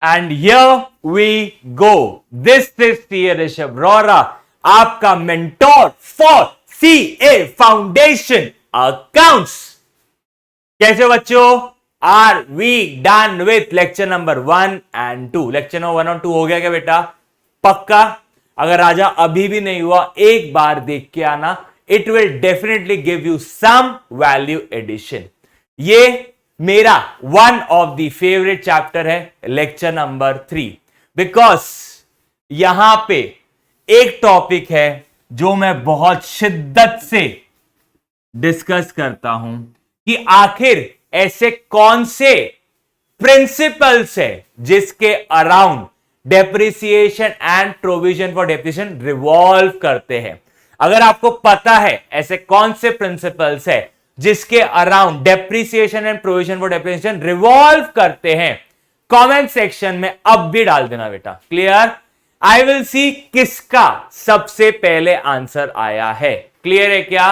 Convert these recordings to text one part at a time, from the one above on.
And here we go. This is C Rishabh रोरा, आपका mentor for CA foundation accounts. कैसे हो बच्चों? Are we done with lecture number 1 and 2? Lecture number 1 और 2 हो गया क्या बेटा? पक्का? अगर राजा अभी भी नहीं हुआ, एक बार देख के आना, it will definitely give you some value addition. ये मेरा one of the favourite chapter है, लेक्चर नंबर 3, बिकॉज यहां पे एक टॉपिक है जो मैं बहुत शिद्दत से डिस्कस करता हूं कि आखिर ऐसे कौन से प्रिंसिपल्स है जिसके around depreciation and provision for depreciation revolve करते हैं। अगर आपको पता है ऐसे कौन से प्रिंसिपल्स है जिसके around depreciation and provision for depreciation revolve करते हैं, कमेंट सेक्शन में अब भी डाल देना बेटा। क्लियर? आई विल सी किसका सबसे पहले आंसर आया है। क्लियर है क्या?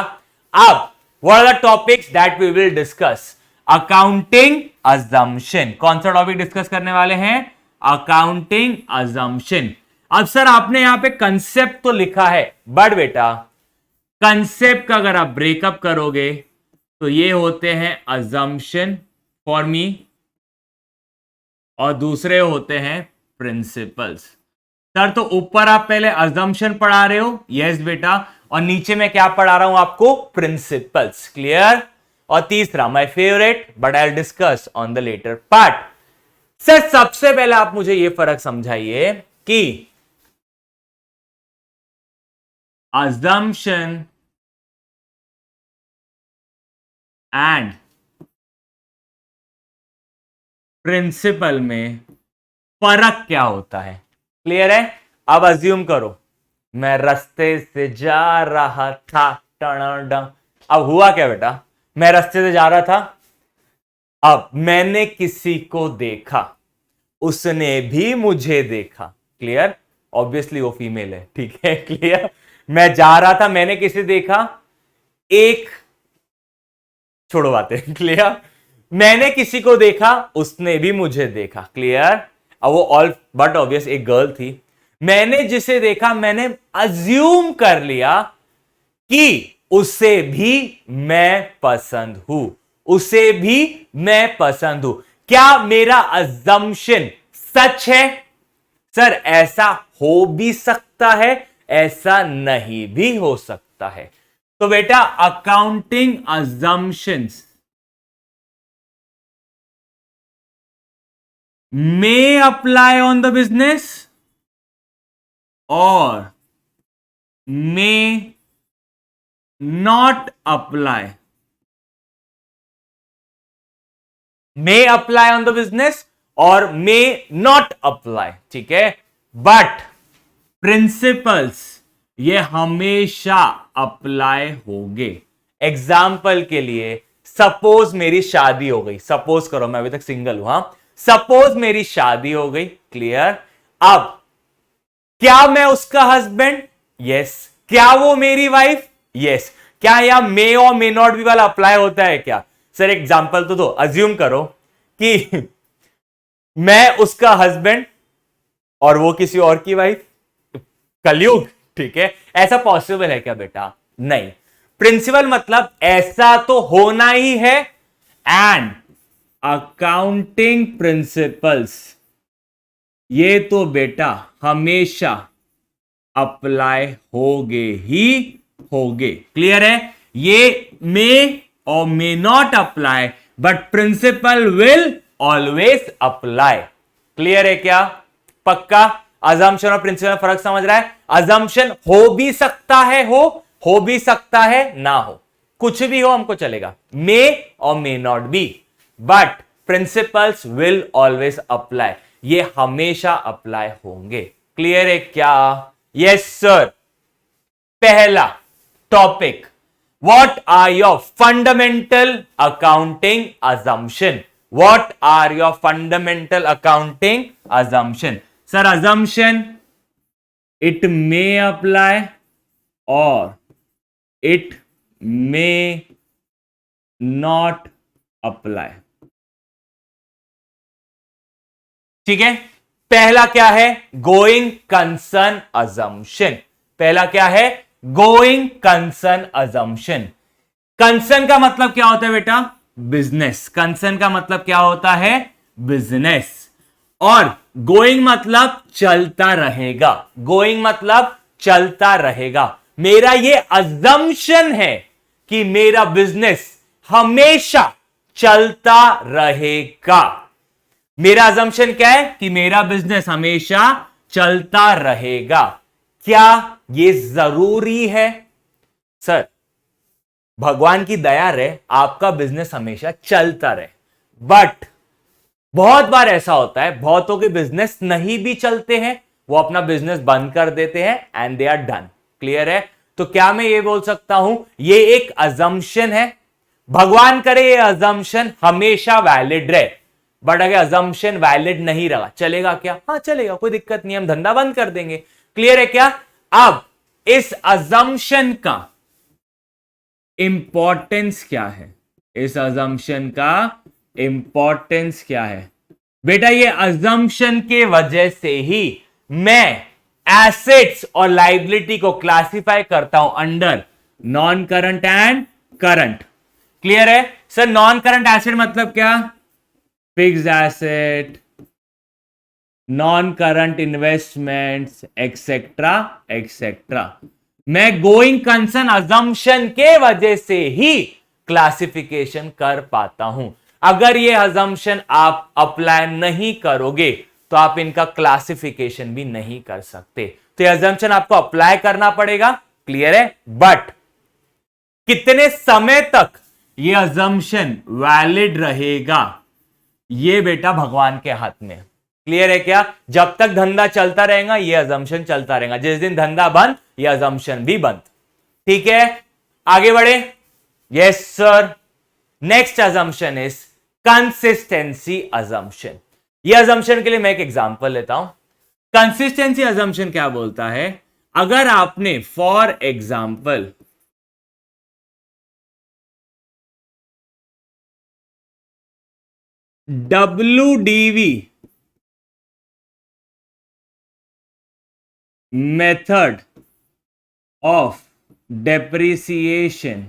अब what are the topics that we will discuss? Accounting assumption. कौन सा टॉपिक डिस्कस करने वाले हैं? Accounting assumption. अब सर आपने यहां पे कंसेप्ट तो लिखा है, बट बेटा कंसेप्ट का अगर आप ब्रेकअप करोगे तो ये होते हैं अजम्पशन फॉर मी और दूसरे होते हैं प्रिंसिपल्स। सर तो ऊपर आप पहले अजम्पशन पढ़ा रहे हो? यस बेटा। और नीचे मैं क्या पढ़ा रहा हूं आपको? प्रिंसिपल्स। क्लियर? और तीसरा my favourite, but I will discuss on the latter part. Sir सबसे पहले आप मुझे यह फर्क समझाइए कि assumption एंड प्रिंसिपल में फर्क क्या होता है। क्लियर है? अब अज्यूम करो मैं रास्ते से जा रहा था, अब हुआ क्या बेटा? मैं रास्ते से जा रहा था, अब मैंने किसी को देखा, उसने भी मुझे देखा। क्लियर? ऑब्वियसली वो फीमेल है, ठीक है। क्लियर? मैं जा रहा था, मैंने किसे देखा? एक, छोड़ो बातें। क्लियर? मैंने किसी को देखा, उसने भी मुझे देखा। क्लियर? अब वो ऑल बट ऑब्वियस एक गर्ल थी। मैंने जिसे देखा, मैंने अज्यूम कर लिया कि उसे भी मैं पसंद हूं, उसे भी मैं पसंद हूं। क्या मेरा अजम्पशन सच है? सर ऐसा हो भी सकता है, ऐसा नहीं भी हो सकता है। तो बेटा accounting assumptions may apply on the business or may not apply. May apply on the business और may not apply. ठीक है? बट प्रिंसिपल्स ये हमेशा अप्लाई होंगे। एग्जाम्पल के लिए सपोज मेरी शादी हो गई, सपोज करो मैं अभी तक सिंगल हूं, सपोज मेरी शादी हो गई। क्लियर? अब क्या मैं उसका हस्बैंड? यस। क्या वो मेरी वाइफ? यस। क्या यहां मे और मे नॉट भी वाला अप्लाई होता है क्या? सर एग्जांपल तो दो। अज्यूम करो कि मैं उसका हस्बैंड और वो किसी और की वाइफ। कलयुग, ठीक है? ऐसा पॉसिबल है क्या बेटा? नहीं। प्रिंसिपल मतलब ऐसा तो होना ही है। एंड अकाउंटिंग प्रिंसिपल्स ये तो बेटा हमेशा अप्लाई होगे ही होगे। क्लियर है? ये मे और may not apply, but principle will always apply. Clear है क्या? पक्का? अजम्पशन और प्रिंसिपल में फर्क समझ रहा है? अजम्पशन हो भी सकता है, हो भी सकता है ना हो, कुछ भी हो हमको चलेगा, मे और may not be, but principles will always apply, ये हमेशा अप्लाई होंगे। क्लियर है क्या? Yes sir. पहला topic, what are your fundamental accounting assumption? What are your fundamental accounting assumption? Sir assumption it may apply or it may not apply. ठीक है? पहला क्या है? Going concern assumption. पहला क्या है? Going concern assumption. कंसर्न का मतलब क्या होता है बेटा? बिजनेस। कंसर्न का मतलब क्या होता है? बिजनेस। और गोइंग मतलब चलता रहेगा। गोइंग मतलब चलता रहेगा। मेरा ये अजम्पशन है कि मेरा बिजनेस हमेशा चलता रहेगा। मेरा अजम्पशन क्या है? कि मेरा बिजनेस हमेशा चलता रहेगा। क्या ये जरूरी है? सर, भगवान की दया रहे आपका बिजनेस हमेशा चलता रहे, बट बहुत बार ऐसा होता है बहुतों के बिजनेस नहीं भी चलते हैं, वो अपना बिजनेस बंद कर देते हैं and they are done. Clear है? तो क्या मैं ये बोल सकता हूं ये एक अजम्पशन है? भगवान करे ये अजम्पशन हमेशा वैलिड रहे, बट अगर अजम्पशन वैलिड नहीं रहा चलेगा क्या? हाँ चलेगा, कोई दिक्कत नहीं, हम धंधा बंद कर देंगे। क्लियर है क्या? अब इस अजम्पशन का इंपॉर्टेंस क्या है? इस अजम्पशन का इंपॉर्टेंस क्या है? बेटा ये अजम्पशन के वजह से ही मैं एसेट्स और लाइबिलिटी को क्लासिफाई करता हूं under non current and current. Clear है? सर नॉन करंट एसेट मतलब क्या? Fixed asset, non current investments, etcetera etcetera. मैं गोइंग कंसर्न अजम्पशन के वजह से ही क्लासिफिकेशन कर पाता हूं। अगर ये अजम्पशन आप अप्लाई नहीं करोगे तो आप इनका क्लासिफिकेशन भी नहीं कर सकते। तो ये अजम्पशन आपको अप्लाई करना पड़ेगा। क्लियर है? बट कितने समय तक ये अजम्पशन वैलिड रहेगा ये बेटा भगवान के हाथ में। क्लियर है क्या? जब तक धंधा चलता रहेगा ये अजम्पशन चलता रहेगा, जिस दिन धंधा बंद ये अजम्पशन भी बंद। ठीक है, आगे बढ़े। Yes sir. Next assumption is consistency assumption. ये अजम्पशन के लिए मैं एक एग्जांपल लेता हूं। कंसिस्टेंसी अजम्पशन क्या बोलता है? अगर आपने for example WDV method of depreciation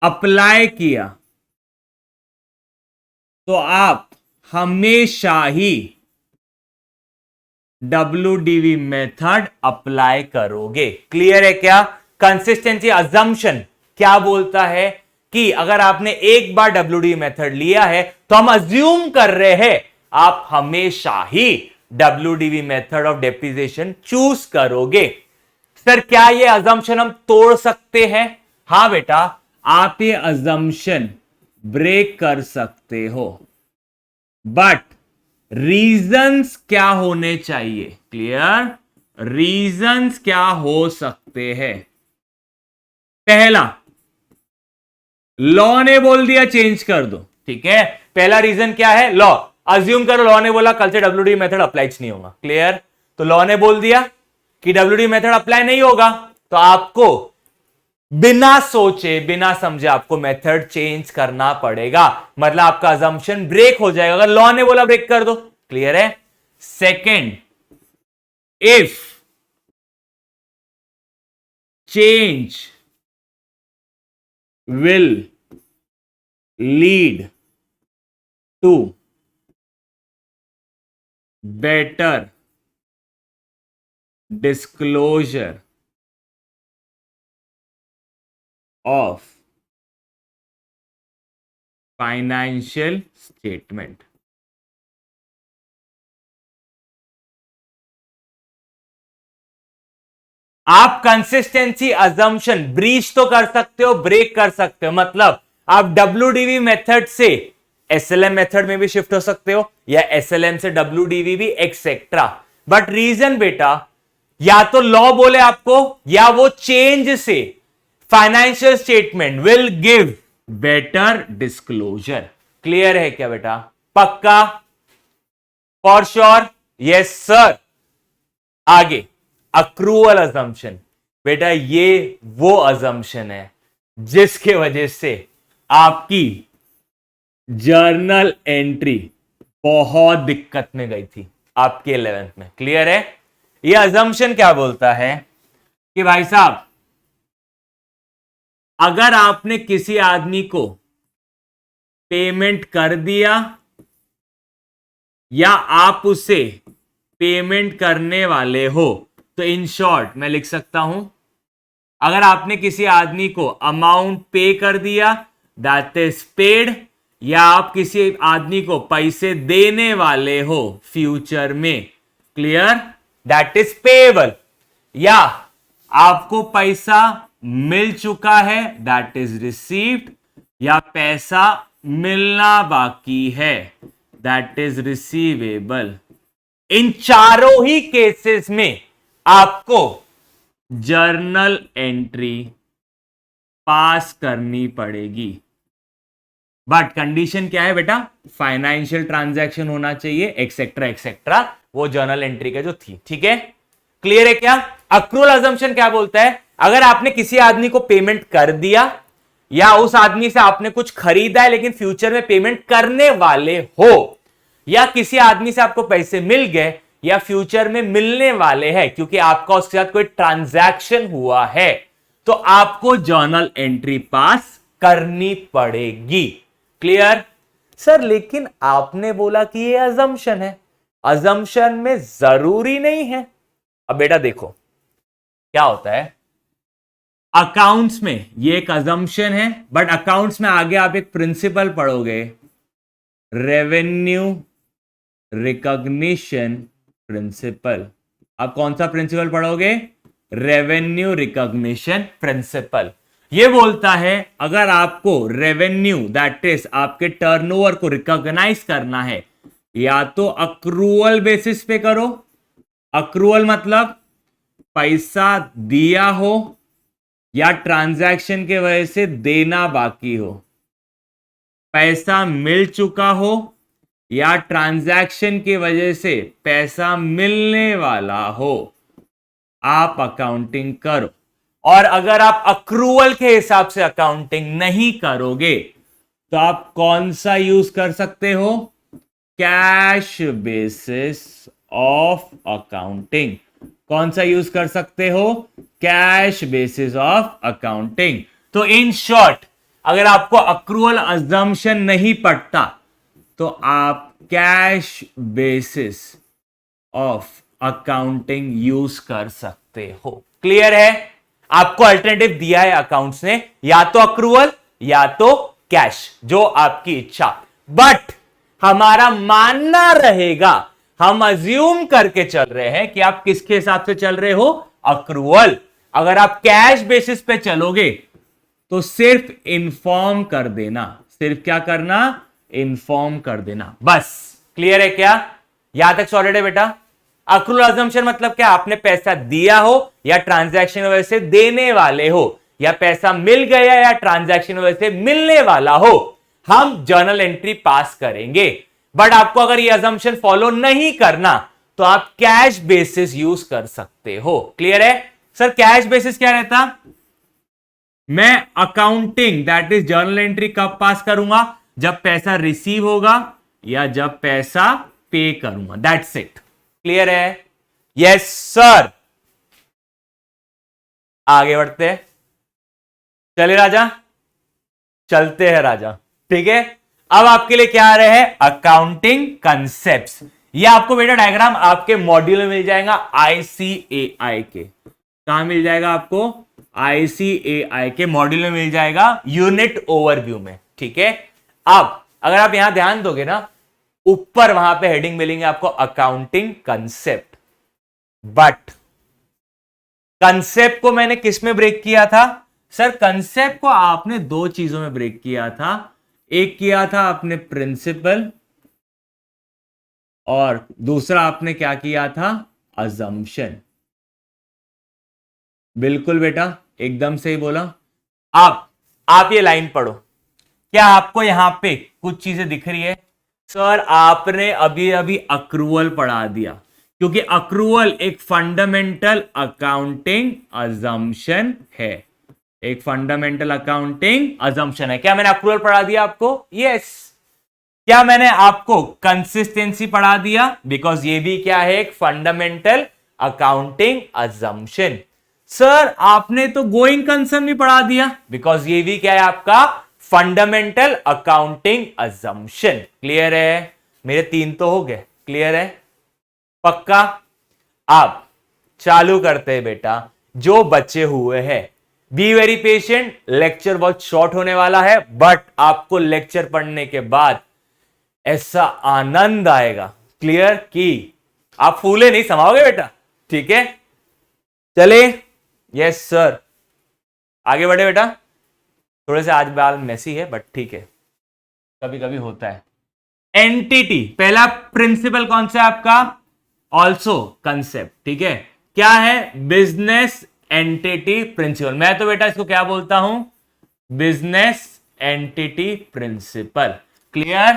apply किया तो आप हमेशा ही WDV मेथड अप्लाई करोगे। क्लियर है क्या? कंसिस्टेंसी अजम्पशन क्या बोलता है कि अगर आपने एक बार WDV मेथड लिया है तो हम अज्यूम कर रहे हैं आप हमेशा ही WDV method of depreciation choose करोगे। सर क्या ये अजम्पशन हम तोड़ सकते हैं? हां बेटा, आप ये अजम्पशन ब्रेक कर सकते हो, बट रीजंस क्या होने चाहिए? क्लियर? रीजंस क्या हो सकते हैं? पहला, लॉ ने बोल दिया चेंज कर दो। ठीक है, पहला रीजन क्या है? लॉ। अज्यूम करो लॉ ने बोला कल से WDV मेथड अप्लाई नहीं होगा। क्लियर? तो लॉ ने बोल दिया कि WDV मेथड अप्लाई नहीं होगा, तो आपको बिना सोचे बिना समझे आपको मेथड चेंज करना पड़ेगा। मतलब आपका अजम्पशन ब्रेक हो जाएगा अगर लॉ ने बोला ब्रेक कर दो। क्लियर है? Second, if change will lead to better disclosure of financial statement। आप कंसिस्टेंसी अजम्पशन ब्रीच तो कर सकते हो, ब्रेक कर सकते हो। मतलब आप WDV मेथड से SLM मेथड में भी शिफ्ट हो सकते हो या SLM से WDV भी एक्सेट्रा। बट रीजन बेटा या तो लॉ बोले आपको या वो चेंज से financial statement will give better disclosure. Clear है क्या बेटा? पक्का? For sure? Yes sir. आगे, अक्रूवल अजम्पशन। बेटा ये वो अजम्पशन है जिसके वजह से आपकी जर्नल एंट्री बहुत दिक्कत में गई थी। आपके 11th में। क्लियर है? ये अजम्पशन क्या बोलता है कि भाई साहब, अगर आपने किसी आदमी को पेमेंट कर दिया या आप उसे पेमेंट करने वाले हो, तो इन शॉर्ट मैं लिख सकता हूं, अगर आपने किसी आदमी को अमाउंट पे कर दिया दैट इज पेड, या आप किसी आदमी को पैसे देने वाले हो फ्यूचर में, क्लियर, दैट इज पेएबल, या आपको पैसा मिल चुका है दैट इज रिसीव्ड, या पैसा मिलना बाकी है दैट इज रिसीवेबल। इन चारों ही केसेस में आपको जर्नल एंट्री पास करनी पड़ेगी। बट कंडीशन क्या है बेटा? फाइनेंशियल ट्रांजैक्शन होना चाहिए एक्सेट्रा एक्सेट्रा, वो जर्नल एंट्री का जो थी। ठीक है, क्लियर है क्या? अक्रूअल अजम्पशन क्या बोलता है? अगर आपने किसी आदमी को पेमेंट कर दिया या उस आदमी से आपने कुछ खरीदा है लेकिन फ्यूचर में पेमेंट करने वाले हो, या किसी आदमी से आपको पैसे मिल गए या फ्यूचर में मिलने वाले हैं क्योंकि आपका उसके साथ कोई ट्रांजैक्शन हुआ है, तो आपको जर्नल एंट्री पास करनी पड़ेगी। क्लियर? सर लेकिन आपने बोला कि ये अजम्पशन है, अजम्पशन में जरूरी नहीं है। अब बेटा देखो क्या होता है, अकाउंट्स में ये एक अजम्पशन है, बट अकाउंट्स में आगे आप एक प्रिंसिपल पढ़ोगे, रेवेन्यू रिकॉग्निशन प्रिंसिपल। आप कौन सा प्रिंसिपल पढ़ोगे? Revenue recognition principle. ये बोलता है अगर आपको रेवेन्यू दैट इज आपके टर्नओवर को रिकॉग्नाइज करना है, या तो अक्रूअल बेसिस पे करो, अक्रूअल मतलब पैसा दिया हो या ट्रांजैक्शन के वजह से देना बाकी हो, पैसा मिल चुका हो या ट्रांजैक्शन की वजह से पैसा मिलने वाला हो, आप अकाउंटिंग करो। और अगर आप अक्रूवल के हिसाब से अकाउंटिंग नहीं करोगे तो आप कौन सा यूज कर सकते हो? Cash basis of accounting. कौन सा यूज कर सकते हो? Cash basis of accounting. तो इन शॉर्ट, अगर आपको अक्रूवल अजम्पशन नहीं पड़ता तो आप cash basis of accounting use कर सकते हो। क्लियर है? आपको अल्टरनेटिव दिया है अकाउंट्स ने, या तो अक्रूवल या तो कैश, जो आपकी इच्छा। बट हमारा मानना रहेगा, हम अज्यूम करके चल रहे हैं कि आप किसके हिसाब से चल रहे हो? अक्रूवल। अगर आप कैश बेसिस पे चलोगे तो सिर्फ इन्फॉर्म कर देना, सिर्फ क्या करना? इन्फॉर्म कर देना, बस। क्लियर है क्या? यहां तक सॉलिड है बेटा? अक्रूवल अजम्पशन मतलब क्या? आपने पैसा दिया हो या ट्रांजैक्शन की वजह से देने वाले हो, या पैसा मिल गया या ट्रांजैक्शन की वजह से मिलने वाला हो, हम जर्नल एंट्री पास करेंगे। बट आपको अगर ये अजम्पशन फॉलो नहीं करना तो आप कैश बेसिस यूज कर सकते हो। क्लियर है? सर कैश बेसिस क्या रहता? मैं accounting that is journal entry कब पास करूंगा? जब पैसा रिसीव होगा या जब पैसा पे करूंगा, दैट्स इट। क्लियर है? Yes sir. आगे बढ़ते हैं, चले राजा, चलते हैं राजा। ठीक है, अब आपके लिए क्या आ रहे हैं? Accounting concepts. ये आपको बेटा डायग्राम आपके मॉड्यूल में मिल जाएगा आईसीएआई के। कहां मिल जाएगा आपको? आईसीएआई के मॉड्यूल में मिल जाएगा, यूनिट ओवरव्यू में। ठीक है, अब अगर आप यहां ध्यान दोगे ना, ऊपर वहां पे हेडिंग मिलेंगे आपको अकाउंटिंग कंसेप्ट। बट कंसेप्ट को मैंने किस में ब्रेक किया था? सर कंसेप्ट को आपने दो चीजों में ब्रेक किया था। एक किया था आपने प्रिंसिपल, और दूसरा आपने क्या किया था? अजम्पशन। बिल्कुल बेटा, एकदम सही बोला। अब आप ये लाइन पढ़ो, क्या आपको यहां पे कुछ चीजें दिख रही है? सर आपने अभी अभी अक्रूवल पढ़ा दिया, क्योंकि अक्रूवल एक फंडामेंटल अकाउंटिंग अजम्पशन है, एक फंडामेंटल अकाउंटिंग अजम्पशन है। क्या मैंने अक्रूवल पढ़ा दिया आपको? यस। क्या मैंने आपको कंसिस्टेंसी पढ़ा दिया? बिकॉज ये भी क्या है, एक फंडामेंटल अकाउंटिंग अजम्पशन। सर आपने तो गोइंग कंसर्न भी पढ़ा दिया, बिकॉज ये भी क्या है आपका फंडामेंटल अकाउंटिंग अजम्पशन। क्लियर है? मेरे 3 तो हो गए। क्लियर है? पक्का? आप चालू करते हैं बेटा, जो बचे हुए हैं। बी वेरी पेशेंट, लेक्चर बहुत शॉर्ट होने वाला है, बट आपको लेक्चर पढ़ने के बाद ऐसा आनंद आएगा, क्लियर, कि आप फूले नहीं समाओगे बेटा। ठीक है, चले। यस सर, आगे बढ़े बेटा। थोड़े से आज बाल मेसी है, बट ठीक है, कभी कभी होता है। एंटिटी, पहला प्रिंसिपल कौन सा है आपका? Also concept. ठीक है, क्या है? Business entity principle. मैं तो बेटा इसको क्या बोलता हूं? Business entity principle. क्लियर?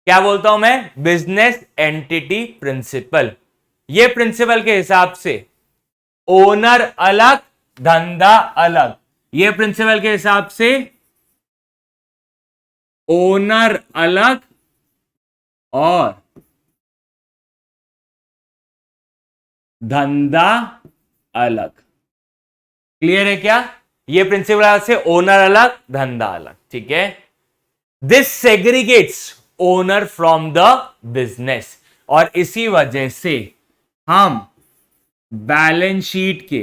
क्या बोलता हूं मैं? Business entity principle. ये प्रिंसिपल के हिसाब से ओनर अलग, धंधा अलग। ये प्रिंसिपल के हिसाब से ओनर अलग और धंधा अलग। क्लियर है क्या? ये प्रिंसिपल से ओनर अलग, धंधा अलग। ठीक है, this segregates owner from the business, और इसी वजह से हम बैलेंस शीट के,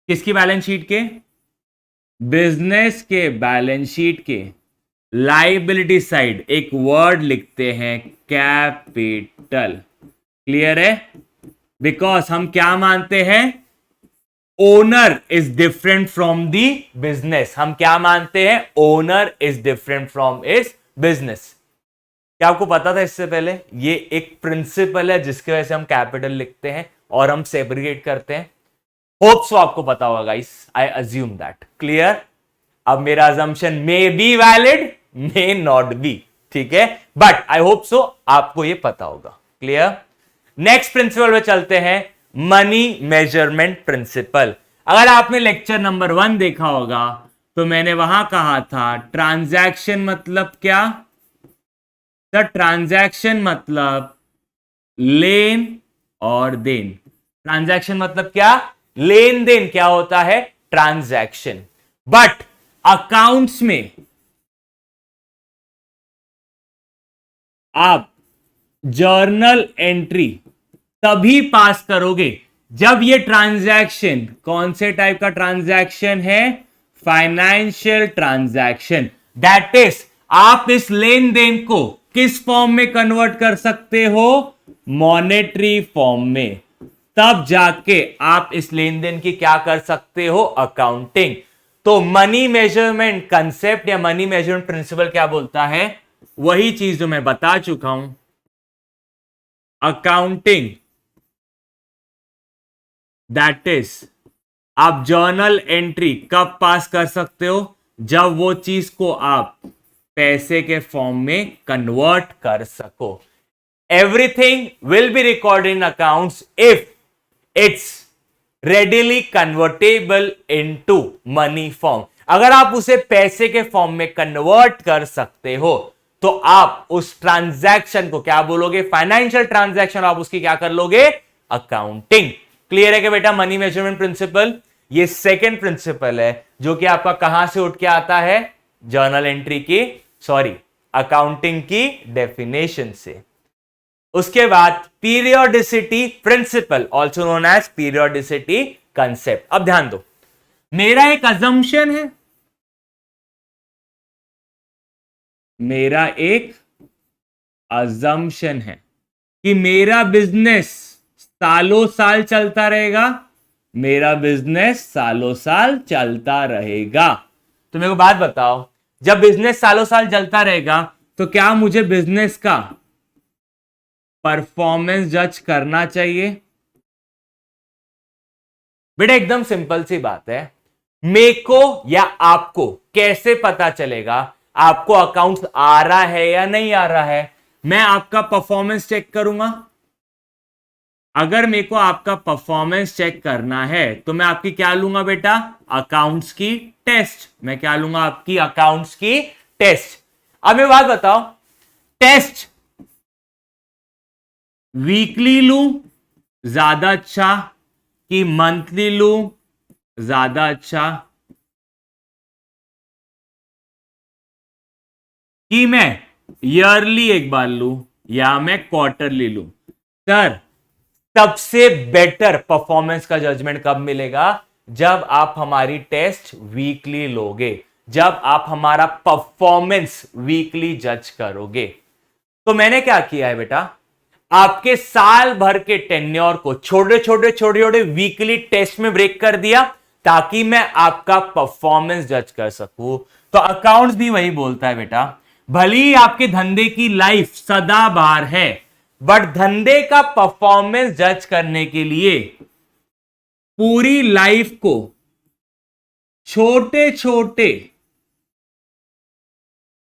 किसकी बैलेंस शीट के? बिजनेस के बैलेंस शीट के लाइबिलिटी साइड एक वर्ड लिखते हैं, कैपिटल। क्लियर है? बिकॉज हम क्या मानते हैं? Owner is different from the business. हम क्या मानते हैं? Owner is different from is business. क्या आपको पता था इससे पहले? ये एक प्रिंसिपल है जिसकी वजह से हम कैपिटल लिखते हैं और हम सेग्रीगेट करते हैं। होप सो आपको पता होगा guys, I assume that. Clear? अब मेरा assumption may be valid, may not B, ठीक है, बट आई होप सो आपको ये पता होगा। क्लियर? नेक्स्ट प्रिंसिपल पे चलते हैं, मनी मेजरमेंट प्रिंसिपल। अगर आपने लेक्चर नंबर 1 देखा होगा तो मैंने वहां कहा था ट्रांजैक्शन मतलब क्या? सर ट्रांजैक्शन मतलब लेन और देन। ट्रांजैक्शन मतलब क्या? लेन देन। क्या होता है? ट्रांजैक्शन। बट अकाउंट्स में आप जर्नल एंट्री तभी पास करोगे जब ये ट्रांजैक्शन, कौन से टाइप का ट्रांजैक्शन है? Financial transaction. दैट इज, आप इस लेन देन को किस फॉर्म में कन्वर्ट कर सकते हो? मॉनेटरी फॉर्म में। तब जाके आप इस लेन देन की क्या कर सकते हो? अकाउंटिंग। तो मनी मेजरमेंट कंसेप्ट या मनी मेजरमेंट प्रिंसिपल क्या बोलता है? वही चीज जो मैं बता चुका हूं, अकाउंटिंग। दैट इज, आप जर्नल एंट्री कब पास कर सकते हो? जब वो चीज को आप पैसे के फॉर्म में कन्वर्ट कर सको। Everything will be recorded in accounts if it's readily convertible into money form. अगर आप उसे पैसे के फॉर्म में कन्वर्ट कर सकते हो तो आप उस ट्रांजैक्शन को क्या बोलोगे? Financial transaction. आप उसकी क्या कर लोगे? अकाउंटिंग। क्लियर है कि बेटा? मनी मेजरमेंट प्रिंसिपल ये सेकंड प्रिंसिपल है जो कि आपका कहां से उठ के आता है? जर्नल एंट्री की, सॉरी, अकाउंटिंग की डेफिनेशन से। उसके बाद periodicity principle, also known as periodicity concept. अब ध्यान दो, मेरा एक अजम्पशन है, मेरा एक अजम्पशन है कि मेरा बिजनेस सालों साल चलता रहेगा। मेरा बिजनेस सालों साल चलता रहेगा। तो मेरे को बात बताओ, जब बिजनेस सालों साल चलता रहेगा तो क्या मुझे बिजनेस का परफॉर्मेंस जज करना चाहिए? बेटा एकदम सिंपल सी बात है। मेको या आपको कैसे पता चलेगा आपको अकाउंट्स आ रहा है या नहीं आ रहा है? मैं आपका परफॉर्मेंस चेक करूंगा। अगर मेरे को आपका परफॉर्मेंस चेक करना है तो मैं आपकी क्या लूंगा बेटा, अकाउंट्स की टेस्ट। मैं क्या लूंगा, आपकी अकाउंट्स की टेस्ट। अब मैं बात बताओ, टेस्ट वीकली लूं ज्यादा अच्छा कि मंथली लूं ज्यादा अच्छा, कि मैं ईयरली एक बार लूं या मैं क्वार्टरली लूं? सर, सबसे बेटर परफॉर्मेंस का जजमेंट कब मिलेगा, जब आप हमारी टेस्ट वीकली लोगे, जब आप हमारा परफॉर्मेंस वीकली जज करोगे। तो मैंने क्या किया है बेटा, आपके साल भर के टेन्योर को छोटे छोटे छोटे छोटे वीकली टेस्ट में ब्रेक कर दिया, ताकि मैं आपका परफॉर्मेंस जज कर सकूं। तो अकाउंट्स भी वही बोलता है बेटा, भले ही आपके धंधे की लाइफ सदाबहार है, बट धंधे का परफॉर्मेंस जज करने के लिए पूरी लाइफ को छोटे छोटे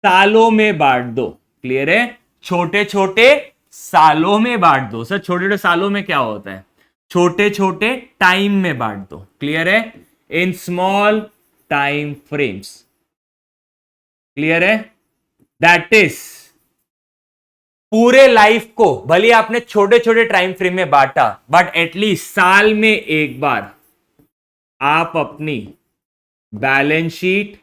सालों में बांट दो। क्लियर है? छोटे छोटे सालों में बांट दो। सर, छोटे छोटे सालों में क्या होता है, छोटे छोटे टाइम में बांट दो। क्लियर है? In small time frames. Clear है? दैट इज, पूरे लाइफ को भले आपने छोटे छोटे टाइम फ्रेम में बांटा, बट एटलीस्ट साल में एक बार आप अपनी balance sheet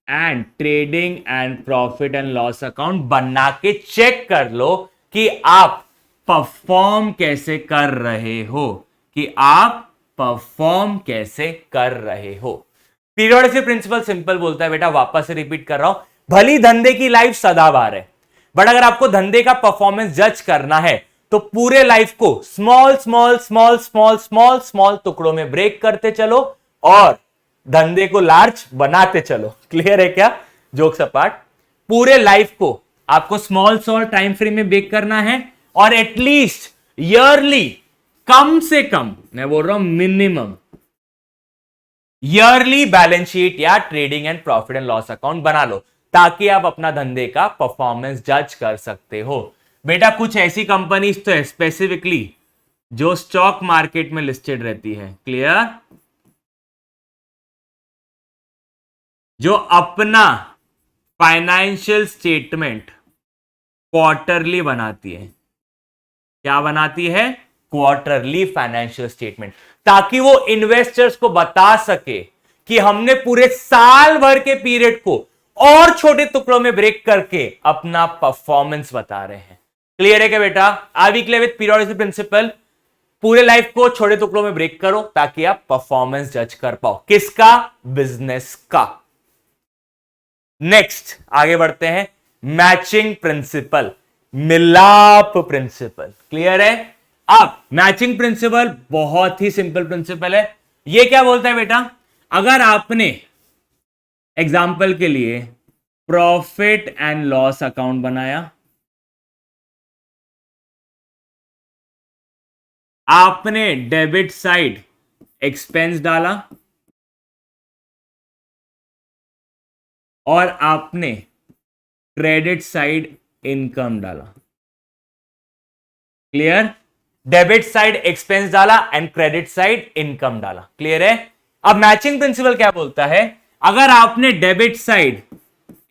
and trading and profit and loss account बना के चेक कर लो कि आप परफॉर्म कैसे कर रहे हो, कि आप परफॉर्म कैसे कर रहे हो। पीरियोडिक प्रिंसिपल सिंपल बोलता है बेटा, वापस से रिपीट कर रहा हूं, भली धंधे की लाइफ सदाबहार है, बट अगर आपको धंधे का परफॉर्मेंस जज करना है तो पूरे लाइफ को small small small small small small टुकड़ों में ब्रेक करते चलो और धंधे को लार्ज बनाते चलो। क्लियर है क्या? जोक्स अपार्ट, पूरे लाइफ को आपको स्मॉल स्मॉल टाइम फ्रेम में ब्रेक करना है और एटलीस्ट ईयरली, कम से कम मैं बोल रहा हूं मिनिमम ईयरली बैलेंस शीट या trading and profit and loss account बना लो, ताकि आप अपना धंधे का परफॉर्मेंस जज कर सकते हो। बेटा, कुछ ऐसी कंपनीज तो है स्पेसिफिकली जो स्टॉक मार्केट में लिस्टेड रहती है। क्लियर? जो अपना फाइनेंशियल स्टेटमेंट क्वार्टरली बनाती है। क्या बनाती है? क्वार्टरली फाइनेंशियल स्टेटमेंट, ताकि वो इन्वेस्टर्स को बता सके कि हमने पूरे साल भर के पीरियड को और छोटे टुकड़ों में ब्रेक करके अपना परफॉर्मेंस बता रहे हैं। क्लियर है क्या बेटा? Are we clear with periodic principle? पूरे लाइफ को छोटे टुकड़ों में ब्रेक करो ताकि आप परफॉर्मेंस जज कर पाओ। किसका? बिजनेस का। नेक्स्ट आगे बढ़ते हैं, मैचिंग प्रिंसिपल, मिलाप प्रिंसिपल। क्लियर है? अब मैचिंग प्रिंसिपल बहुत ही सिंपल प्रिंसिपल है। ये क्या बोलता है बेटा, अगर आपने एग्जाम्पल के लिए प्रॉफिट एंड लॉस अकाउंट बनाया, आपने डेबिट साइड एक्सपेंस डाला और आपने क्रेडिट साइड इनकम डाला। क्लियर? डेबिट साइड एक्सपेंस डाला एंड क्रेडिट साइड इनकम डाला। क्लियर है? अब मैचिंग प्रिंसिपल क्या बोलता है, अगर आपने डेबिट साइड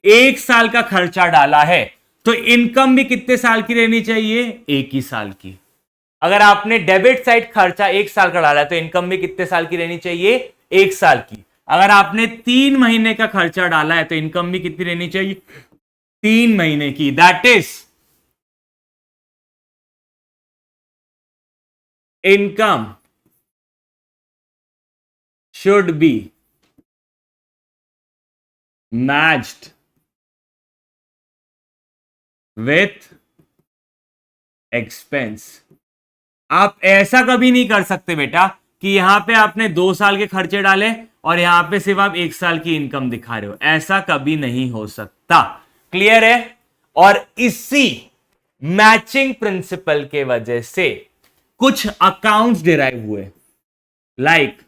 एक साल का खर्चा डाला है तो इनकम भी कितने साल की रहनी चाहिए? एक ही साल की। अगर आपने डेबिट साइड खर्चा एक साल का डाला है तो इनकम भी कितने साल की रहनी चाहिए? एक साल की। अगर आपने 3 महीने का खर्चा डाला है तो इनकम भी कितनी रहनी चाहिए? 3 महीने की। That is, income should be matched with expense. आप ऐसा कभी नहीं कर सकते बेटा कि यहां पे आपने 2 साल के खर्चे डाले और यहां पे सिर्फ आप 1 साल की इनकम दिखा रहे हो। ऐसा कभी नहीं हो सकता। क्लियर है? और इसी मैचिंग प्रिंसिपल के वजह से कुछ अकाउंट्स डिराइव हुए, like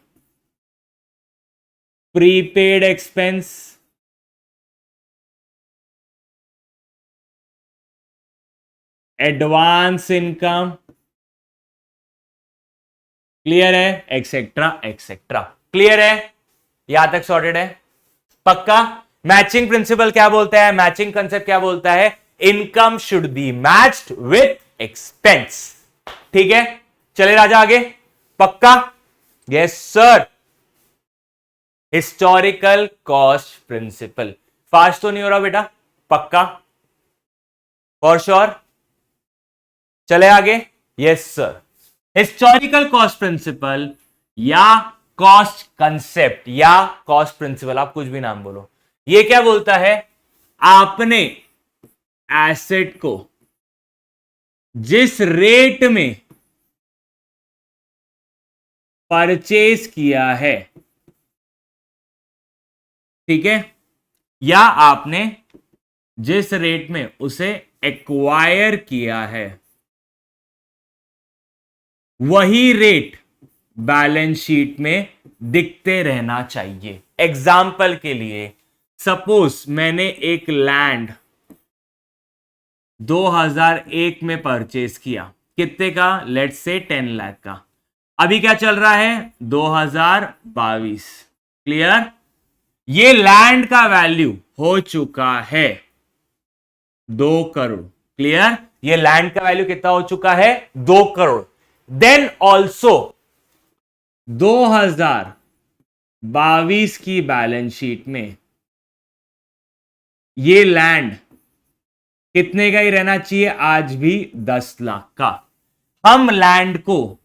prepaid expense, advance income, clear है, एक्सेट्रा एक्सेट्रा। क्लियर है, यहां तक सॉर्टेड है, पक्का। मैचिंग प्रिंसिपल क्या बोलता है, मैचिंग कंसेप्ट क्या बोलता है, income should be matched with expense. ठीक है, चले राजा आगे, पक्का। Yes sir. Historical cost principle, fast तो नहीं हो रहा बेटा, पक्का, फॉर श्योर। चले आगे, yes sir. Historical cost principle या कॉस्ट कंसेप्ट या कॉस्ट प्रिंसिपल, आप कुछ भी नाम बोलो, ये क्या बोलता है, आपने एसेट को जिस रेट में परचेज किया है, ठीक है, या आपने जिस रेट में उसे एक्वायर किया है, वही रेट बैलेंस शीट में दिखते रहना चाहिए। एग्जाम्पल के लिए, सपोज मैंने एक लैंड 2001 में परचेज किया, कितने का, लेट्स से 10 लाख का। अभी क्या चल रहा है, 2022। क्लियर, ये लैंड का वैल्यू हो चुका है 2 करोड़। क्लियर, ये लैंड का वैल्यू कितना हो चुका है, 2 करोड़। देन ऑल्सो 2022 की बैलेंस शीट में ये लैंड कितने का ही रहना चाहिए, आज भी 10 लाख का। हम लैंड को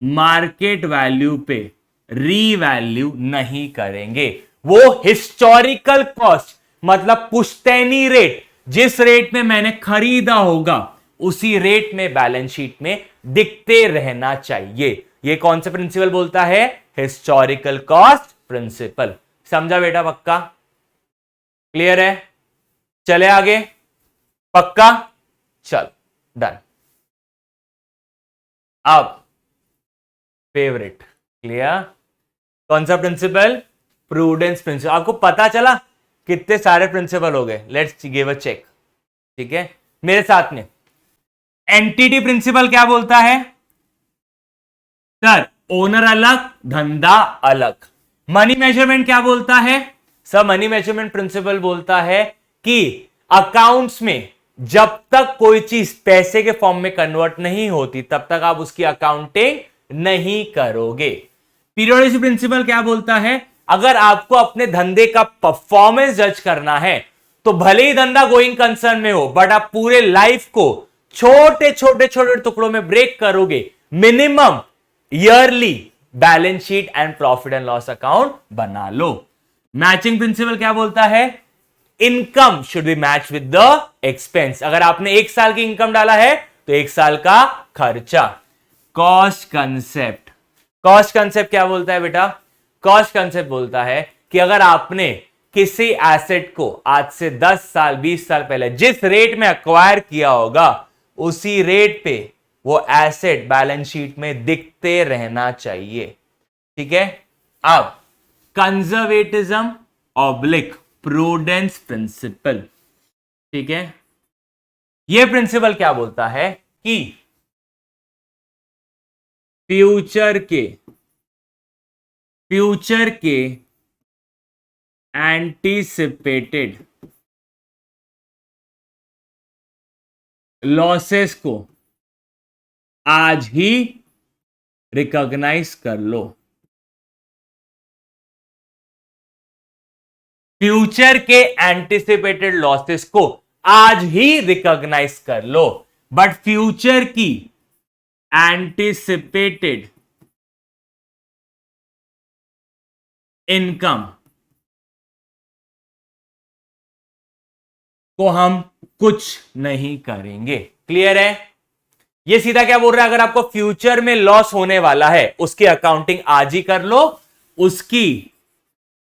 मार्केट वैल्यू पे रीवैल्यू नहीं करेंगे, वो हिस्टोरिकल कॉस्ट मतलब पुश्तैनी रेट, जिस रेट में मैंने खरीदा होगा उसी रेट में बैलेंस शीट में दिखते रहना चाहिए। ये कौन सा प्रिंसिपल बोलता है, हिस्टोरिकल कॉस्ट प्रिंसिपल। समझा बेटा, पक्का, क्लियर है, चले आगे, पक्का, चल डन। अब फेवरेट, क्लियर, कौन सा प्रिंसिपल, प्रूडेंस प्रिंसिपल। आपको पता चला कितने सारे प्रिंसिपल हो गए, लेट्स गिव अ चेक। ठीक है, मेरे साथ में एंटिटी प्रिंसिपल क्या बोलता है, सर ओनर अलग धंधा अलग। मनी मेजरमेंट क्या बोलता है, सर मनी मेजरमेंट प्रिंसिपल बोलता है कि अकाउंट्स में जब तक कोई चीज पैसे के फॉर्म में कन्वर्ट नहीं होती तब तक आप उसकी अकाउंटिंग नहीं करोगे। पीरियोडिसिटी प्रिंसिपल क्या बोलता है, अगर आपको अपने धंधे का परफॉर्मेंस जज करना है तो भले ही धंधा गोइंग कंसर्न में हो, बट आप पूरे लाइफ को छोटे छोटे छोटे टुकड़ों में ब्रेक करोगे, minimum yearly balance sheet and profit and loss account बना लो। मैचिंग प्रिंसिपल क्या बोलता है, income should B match with the expense. अगर आपने 1 साल की इनकम डाला है तो 1 साल का खर्चा। कॉस्ट कंसेप्ट, कॉस्ट कंसेप्ट क्या बोलता है बेटा, कॉस्ट कंसेप्ट बोलता है कि अगर आपने किसी एसेट को आज से 10 साल 20 साल पहले जिस रेट में एक्वायर किया होगा उसी रेट पे वो एसेट बैलेंस शीट में दिखते रहना चाहिए। ठीक है, अब कंजर्वेटिज्म ऑब्लिक प्रूडेंस प्रिंसिपल। ठीक है, ये प्रिंसिपल क्या बोलता है कि फ्यूचर के एंटीसिपेटेड लॉसेस को आज ही रिकॉग्नाइज कर लो। फ्यूचर के एंटीसिपेटेड लॉसेस को आज ही रिकॉग्नाइज कर लो, बट फ्यूचर की एंटीसिपेटेड इनकम को हम कुछ नहीं करेंगे। क्लियर है, ये सीधा क्या बोल रहा है, अगर आपको फ्यूचर में लॉस होने वाला है उसकी अकाउंटिंग आज ही कर लो, उसकी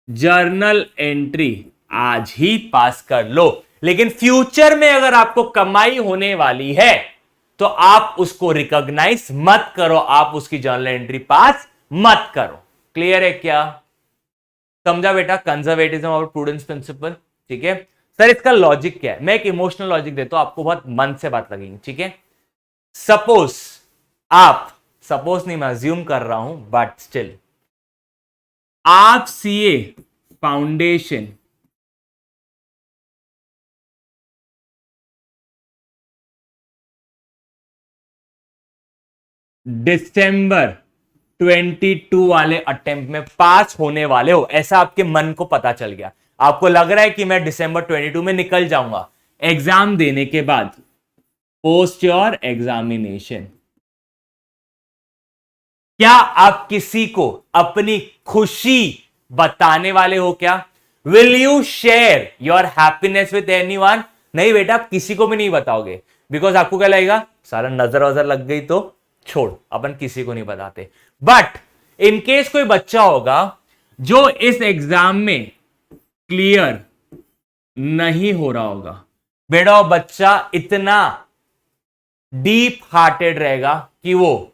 जर्नल एंट्री आज ही पास कर लो। लेकिन फ्यूचर में अगर आपको कमाई होने वाली है तो आप उसको रिकॉग्नाइज मत करो, आप उसकी जर्नल एंट्री पास मत करो। क्लियर है क्या, समझा बेटा, कंजर्वेटिज्म और प्रूडेंस प्रिंसिपल। ठीक है सर, इसका लॉजिक क्या है, मैं एक इमोशनल लॉजिक देता हूं, आपको बहुत मन से बात लगेगी। ठीक है, सपोज आप सपोज नहीं, मैं अज्यूम कर रहा हूं, बट स्टिल आप सीए फाउंडेशन दिसंबर 22 वाले अटेम्प्ट में पास होने वाले हो, ऐसा आपके मन को पता चल गया, आपको लग रहा है कि मैं दिसंबर 22 में निकल जाऊंगा एग्जाम देने के बाद, पोस्ट योर एग्जामिनेशन। क्या आप किसी को अपनी खुशी बताने वाले हो क्या? Will you share your happiness with anyone? नहीं बेटा, आप किसी को भी नहीं बताओगे, बिकॉज आपको क्या लगेगा, सारा नजर वजर लग गई तो छोड़, अपन किसी को नहीं बताते। बट इन केस कोई बच्चा होगा जो इस एग्जाम में क्लियर नहीं हो रहा होगा, बेटा वो बच्चा इतना डीप हार्टेड रहेगा कि वो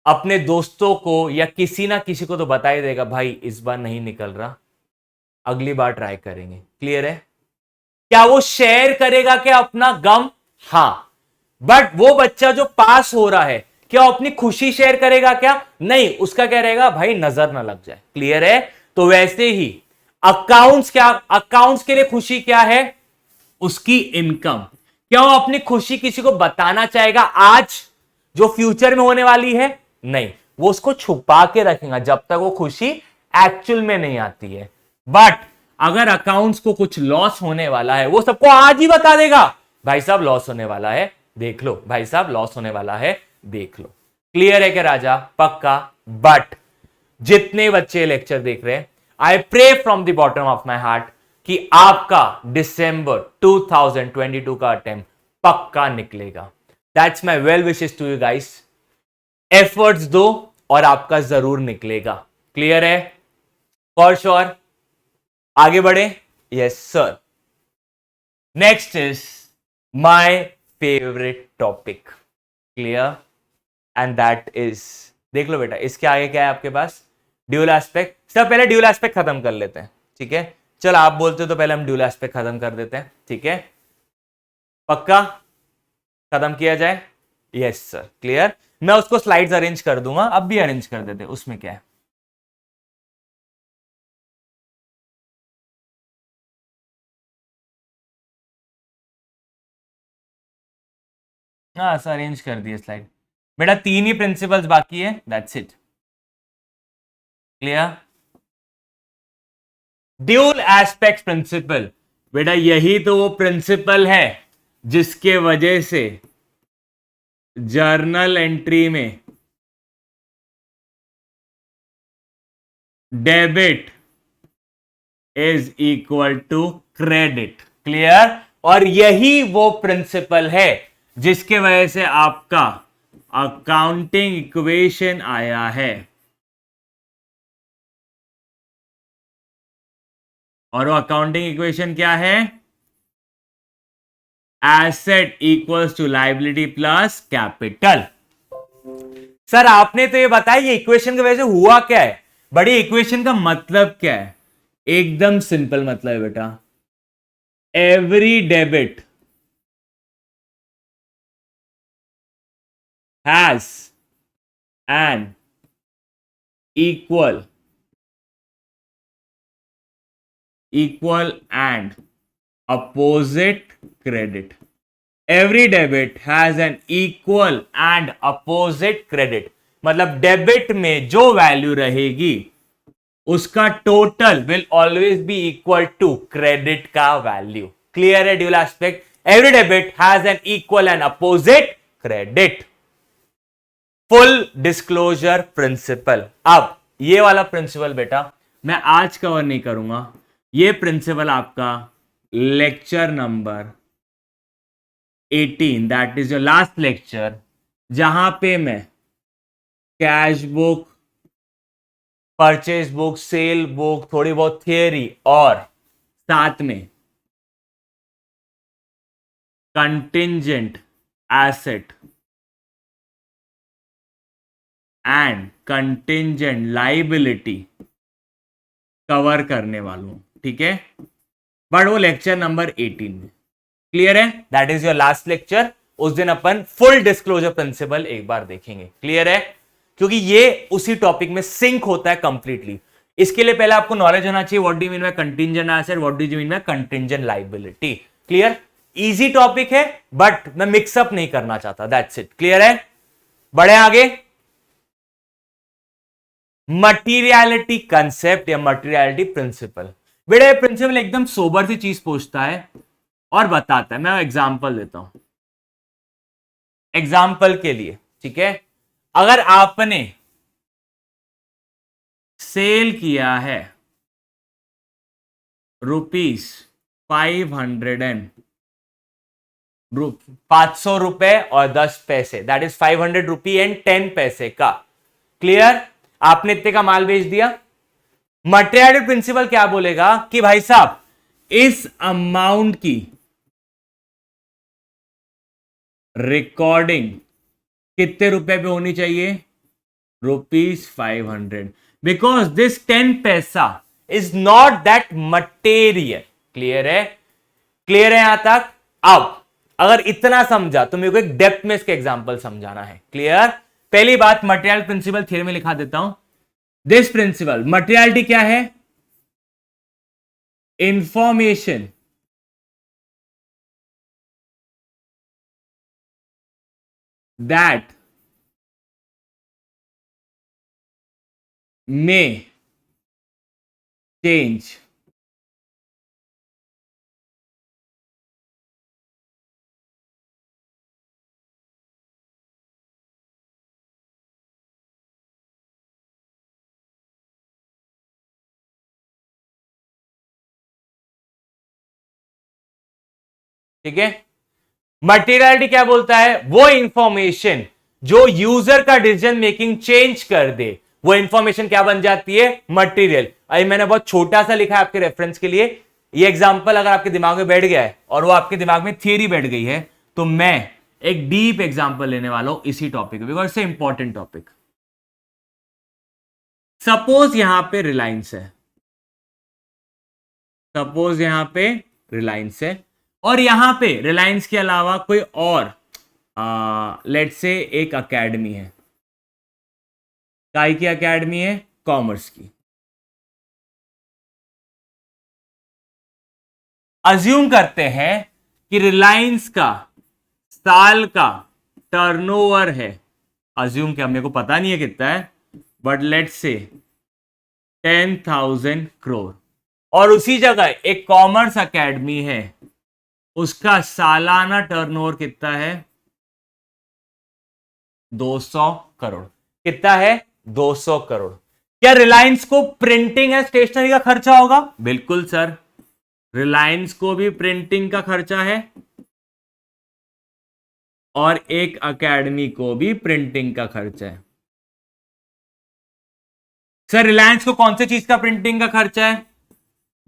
अपने दोस्तों को या किसी ना किसी को तो बता ही देगा, भाई इस बार नहीं निकल रहा, अगली बार ट्राई करेंगे। क्लियर है? क्या वो शेयर करेगा क्या अपना गम? हां। बट वो बच्चा जो पास हो रहा है, क्या वो अपनी खुशी शेयर करेगा क्या? नहीं, उसका क्या रहेगा, भाई नजर ना लग जाए। क्लियर है? तो वैसे ही अकाउंट्स, क्या अकाउंट्स के लिए खुशी क्या है? उसकी इनकम। क्या वो अपनी खुशी किसी को बताना चाहेगा आज जो फ्यूचर में होने वाली है? नहीं, वो उसको छुपा के रखेगा जब तक वो खुशी एक्चुअल में नहीं आती है। बट अगर अकाउंट्स को कुछ लॉस होने वाला है, वो सबको आज ही बता देगा, भाई साहब लॉस होने वाला है देख लो, भाई साहब लॉस होने वाला है देख लो। क्लियर है क्या राजा? पक्का। बट जितने बच्चे लेक्चर देख रहे हैं, I pray from the bottom of my heart कि आपका दिसंबर 2022 का अटेम्प्ट पक्का निकलेगा। That's my well wishes to you guys. Efforts दो और आपका जरूर निकलेगा। क्लियर है? For sure. आगे बढ़े? Yes sir. Next is my favourite topic. Clear? And that is, देख लो बेटा, इसके आगे क्या है आपके पास? Dual aspect. सब पहले ड्यूल एस्पेक्ट खत्म कर लेते हैं, ठीक है? चलो आप बोलते हो तो पहले हम ड्यूल एस्पेक्ट खत्म कर देते हैं, ठीक है? पक्का खत्म किया जाए? Yes sir. क्लियर? मैं उसको स्लाइड्स अरेंज कर दूंगा, अब भी अरेंज कर देते, उसमें क्या है। हाँ सर, अरेंज कर दिए स्लाइड। बेटा 3 ही प्रिंसिपल्स बाकी है, that's it. Clear? Dual aspect principle, बेटा यही तो वो प्रिंसिपल है जिसके वजह से जर्नल एंट्री में debit is equal to credit. Clear? और यही वो प्रिंसिपल है जिसके वजह से आपका अकाउंटिंग इक्वेशन आया है, और वो अकाउंटिंग इक्वेशन क्या है? Asset equals to liability plus capital. Sir आपने तो ये बताया, ये इक्वेशन की वजह से हुआ क्या है? बड़ी इक्वेशन का मतलब क्या है? एकदम सिंपल मतलब है बेटा, every debit has N equal and opposite credit. Every debit has an equal and opposite credit. मतलब डेबिट में जो वैल्यू रहेगी उसका total will always be equal to credit का वैल्यू। क्लियर है dual aspect? Every debit has an equal and opposite credit. Full disclosure principle. अब ये वाला प्रिंसिपल बेटा मैं आज कवर नहीं करूंगा, ये प्रिंसिपल आपका lecture number 18, that is your last lecture, जहां पे मैं cash book, purchase book, cell book, थोड़ी बहुत थियरी और साथ में contingent asset and contingent liability cover करने वालों हूं, ठीक है? बट वो लेक्चर नंबर 18 में। क्लियर है? That is your last lecture. उस दिन अपन फुल डिस्क्लोजर प्रिंसिपल एक बार देखेंगे। क्लियर है? क्योंकि ये उसी टॉपिक में सिंक होता है कंप्लीटली। इसके लिए पहले आपको नॉलेज होना चाहिए what do you mean by contingent asset, what do you mean by contingent liability. Clear? Easy topic है बट मैं मिक्सअप नहीं करना चाहता, दैट्स इट। क्लियर है? बढ़े आगे। मटीरियलिटी कंसेप्ट या मटीरियलिटी प्रिंसिपल। बेटा प्रिंसिपल एकदम सोबर सी चीज पूछता है और बताता है। मैं एग्जांपल देता हूं, एग्जाम्पल के लिए, ठीक है। अगर आपने सेल किया है ₹500 ₹500 और 10 पैसे, दैट इज ₹500 एंड 10 पैसे का। क्लियर? आपने इतने का माल बेच दिया। मटेरियल प्रिंसिपल क्या बोलेगा कि भाई साहब इस अमाउंट की रिकॉर्डिंग कितने रुपए पे होनी चाहिए? ₹500, बिकॉज दिस 10 पैसा is not that material. Clear है? क्लियर है यहां तक? अब अगर इतना समझा तो मेरे को एक डेप्थ में इसके एग्जांपल समझाना है। क्लियर? पहली बात मटेरियल प्रिंसिपल थ्योरी में लिखा देता हूं। दिस प्रिंसिपल, मटेरियलिटी क्या है? इंफॉर्मेशन दैट मे चेंज ठीक है। मटेरियलिटी क्या बोलता है? वो इंफॉर्मेशन जो यूजर का डिसीजन मेकिंग चेंज कर दे, वो इंफॉर्मेशन क्या बन जाती है? मटेरियल। अभी मैंने बहुत छोटा सा लिखा है आपके रेफरेंस के लिए। ये एग्जांपल अगर आपके दिमाग में बैठ गया है और वो आपके दिमाग में थियरी बैठ गई है तो मैं एक डीप एग्जांपल लेने वाला हूं इसी topic, because it's important topic. Suppose यहां पे रिलायंस है, सपोज यहां पे रिलायंस है और यहां पे रिलायंस के अलावा कोई और लेट्स से एक एकेडमी है। काय की एकेडमी है? कॉमर्स की। अज्यूम करते हैं कि रिलायंस का साल का टर्नओवर है, अज्यूम क्या, मेरे को पता नहीं है कितना है, बट लेट्स से 10,000 करोड़। और उसी जगह एक कॉमर्स एकेडमी है, उसका सालाना टर्नओवर कितना है? 200 करोड़। कितना है? 200 करोड़। क्या रिलायंस को प्रिंटिंग एंड स्टेशनरी का खर्चा होगा? बिल्कुल सर, रिलायंस को भी प्रिंटिंग का खर्चा है और एक एकेडमी को भी प्रिंटिंग का खर्चा है। सर रिलायंस को कौन सी चीज का प्रिंटिंग का खर्चा है?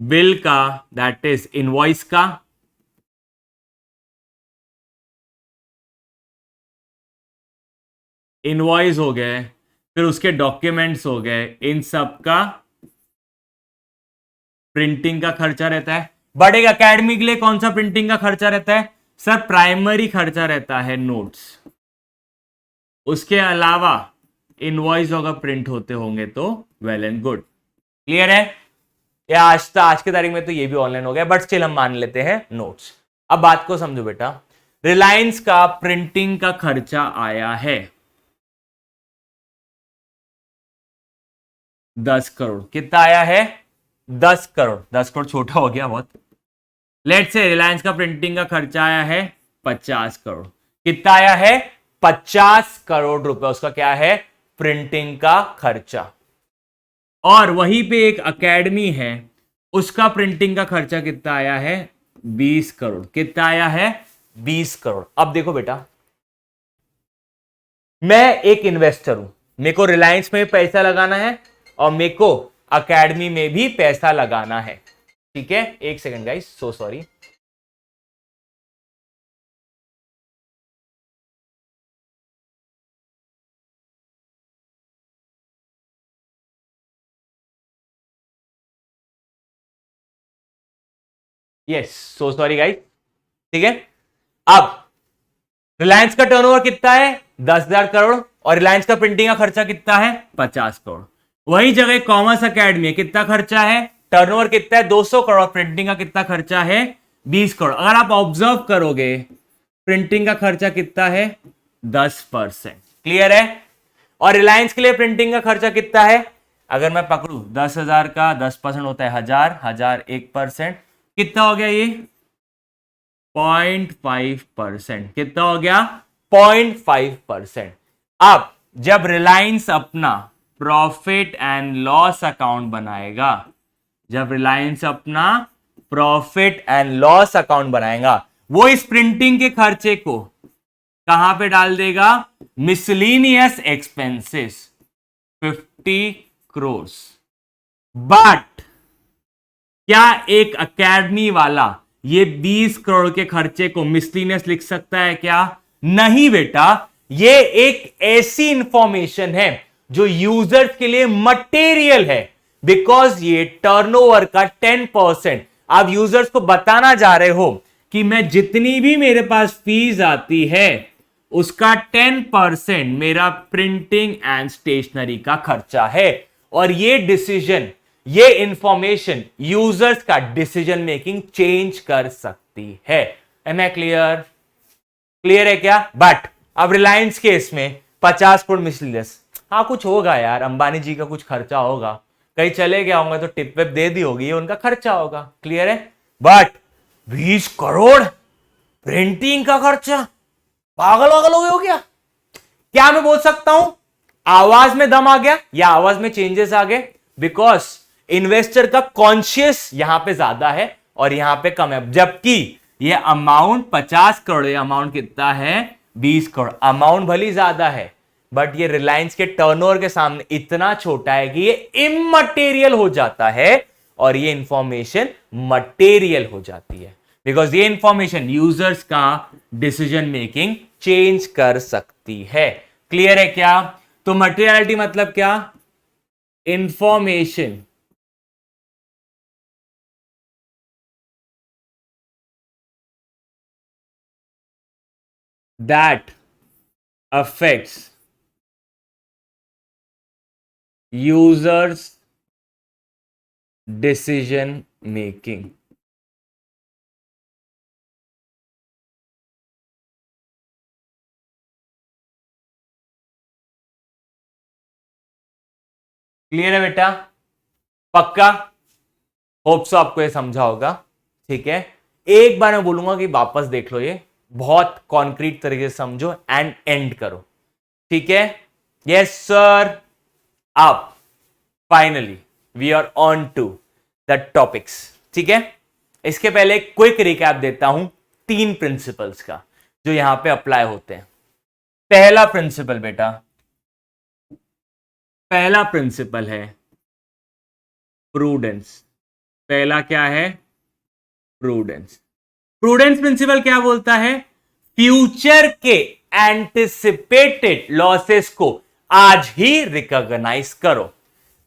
बिल का, दैट इज इनवॉइस का, इनवॉइस हो गए, फिर उसके डॉक्यूमेंट्स हो गए, इन सब का प्रिंटिंग का खर्चा रहता है। बट एक एकेडमी के लिए कौन सा प्रिंटिंग का खर्चा रहता है? सर प्राइमरी खर्चा रहता है नोट्स, उसके अलावा इनवॉइस अगर प्रिंट होते होंगे तो वेल एंड गुड। क्लियर है? या आज की तारीख में तो ये भी ऑनलाइन हो गया, बट स्टिल हम मान लेते हैं नोट्स। अब बात को समझो बेटा, रिलायंस का प्रिंटिंग का खर्चा आया है 10 करोड़। कितना आया है? 10 करोड़। 10 करोड़ छोटा हो गया बहुत। लेट्स से रिलायंस का प्रिंटिंग का खर्चा आया है 50 करोड़। कितना आया है? 50 करोड़ रुपए उसका क्या है? प्रिंटिंग का खर्चा। और वहीं पे एक एकेडमी है, उसका प्रिंटिंग का खर्चा कितना आया है? 20 करोड़। कितना आया है? 20 करोड़। अब देखो बेटा, मैं एक इन्वेस्टर हूं, मेरे को रिलायंस में पैसा लगाना है और मेरे को एकेडमी में भी पैसा लगाना है। ठीक है, एक second guys, so sorry. Yes, so sorry guys. ठीक है, अब रिलायंस का टर्नओवर कितना है? 10,000 करोड़ और रिलायंस का प्रिंटिंग का खर्चा कितना है 50 करोड़। वही जगह कॉमर्स अकेडमी है, कितना खर्चा है, टर्नओवर कितना है 200 करोड़, प्रिंटिंग का कितना खर्चा है 20 करोड़। अगर आप ऑब्जर्व करोगे प्रिंटिंग का खर्चा कितना है 10%। क्लियर है? और रिलायंस के लिए प्रिंटिंग का खर्चा कितना है, अगर मैं पकड़ू 10,000 का 10% होता है 1000, 1000 1%, कितना हो गया ये 0.5%। कितना हो गया 0.5%। अब जब रिलायंस अपना प्रॉफिट एंड लॉस अकाउंट बनाएगा, जब रिलायंस अपना प्रॉफिट एंड लॉस अकाउंट बनाएगा, वो इस प्रिंटिंग के खर्चे को कहां पे डाल देगा, मिसलिनियस एक्सपेंसेस 50 करोड़। बट क्या एक एकेडमी वाला ये 20 करोड़ के खर्चे को मिसलिनियस लिख सकता है क्या? नहीं बेटा, ये एक ऐसी इंफॉर्मेशन है जो यूजर्स के लिए मटेरियल है, बिकॉज ये टर्नओवर का 10%। आप यूजर्स को बताना जा रहे हो कि मैं जितनी भी मेरे पास फीस आती है उसका 10% मेरा प्रिंटिंग एंड स्टेशनरी का खर्चा है। और ये डिसीजन, ये इंफॉर्मेशन यूजर्स का डिसीजन मेकिंग चेंज कर सकती है। M I clear? क्लियर है क्या? बट अब रिलायंस केस में 50 करोड़ मिसलिनियस, हाँ कुछ होगा यार, अंबानी जी का कुछ खर्चा होगा, कहीं चले गया होंगे तो टिप वेप दे दी होगी, ये उनका खर्चा होगा। क्लियर है? बट 20 करोड़ प्रिंटिंग का खर्चा, पागल वागल हो गया क्या? मैं बोल सकता हूं आवाज में दम आ गया या आवाज में चेंजेस आ गए, बिकॉज इन्वेस्टर का कॉन्शियस यहां पे ज्यादा है और यहां पे कम है। जबकि ये अमाउंट 50 करोड़, ये अमाउंट कितना है 20 करोड़। अमाउंट भली ज्यादा है बट ये रिलायंस के टर्नओवर के सामने इतना छोटा है कि ये इमटेरियल हो जाता है और ये इंफॉर्मेशन मटेरियल हो जाती है, बिकॉज ये इंफॉर्मेशन यूजर्स का डिसीजन मेकिंग चेंज कर सकती है। क्लियर है क्या? तो मटेरियलिटी मतलब क्या? Information that affects users decision making. Clear है बेटा? पक्का? होप सो आपको ये समझा होगा। ठीक है, एक बार मैं बोलूंगा कि वापस देख लो, ये बहुत कॉन्क्रीट तरीके से समझो एंड एंड करो। ठीक है? Yes sir. अब finally we are on to the topics. ठीक है, इसके पहले क्विक रिकैप देता हूं 3 प्रिंसिपल्स का जो यहां पे अप्लाई होते हैं। पहला प्रिंसिपल बेटा, पहला प्रिंसिपल है प्रूडेंस। पहला क्या है? प्रूडेंस। प्रूडेंस प्रिंसिपल क्या बोलता है? फ्यूचर के एंटिसिपेटेड लॉसेस को आज ही रिकॉग्नाइज करो।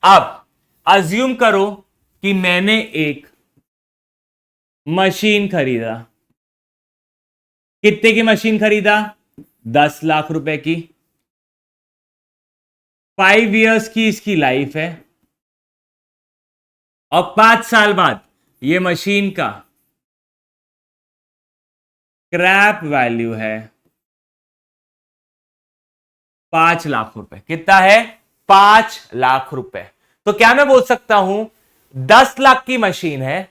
अब अज्यूम करो कि मैंने एक मशीन खरीदा। कितने की मशीन खरीदा? 10 लाख रुपए की। 5 इयर्स की इसकी लाइफ है और 5 साल बाद ये मशीन का क्रैप वैल्यू है 5 लाख रुपए। कितना है? 5 लाख रुपए। तो क्या मैं बोल सकता हूं 10 लाख की मशीन है,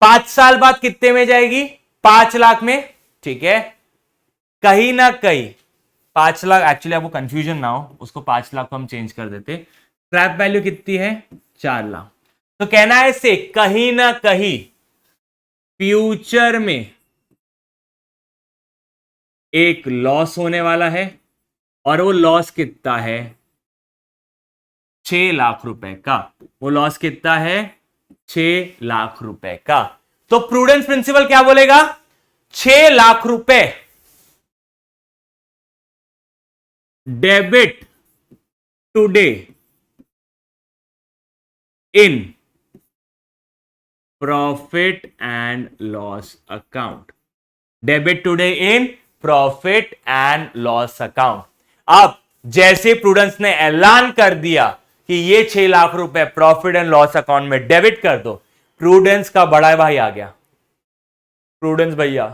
5 साल बाद कितने में जाएगी? 5 लाख में। ठीक है, कहीं ना कहीं 5 लाख, एक्चुअली आपको कंफ्यूजन ना हो, उसको 5 लाख को हम चेंज कर देते। क्रैप वैल्यू कितनी है? 4 लाख। तो कहना है इससे कहीं ना कहीं फ्यूचर में एक लॉस होने वाला है और वो लॉस कितना है? 6 लाख रुपए का। वो लॉस कितना है? 6 लाख रुपए का। तो प्रूडेंस प्रिंसिपल क्या बोलेगा? 6 लाख रुपए debit today in profit and loss account. Debit today in profit and loss account. अब जैसे प्रूडेंस ने ऐलान कर दिया कि ये 6 लाख रुपए प्रॉफिट एंड लॉस अकाउंट में डेबिट कर दो, प्रूडेंस का बड़ा भाई आ गया। प्रूडेंस भैया,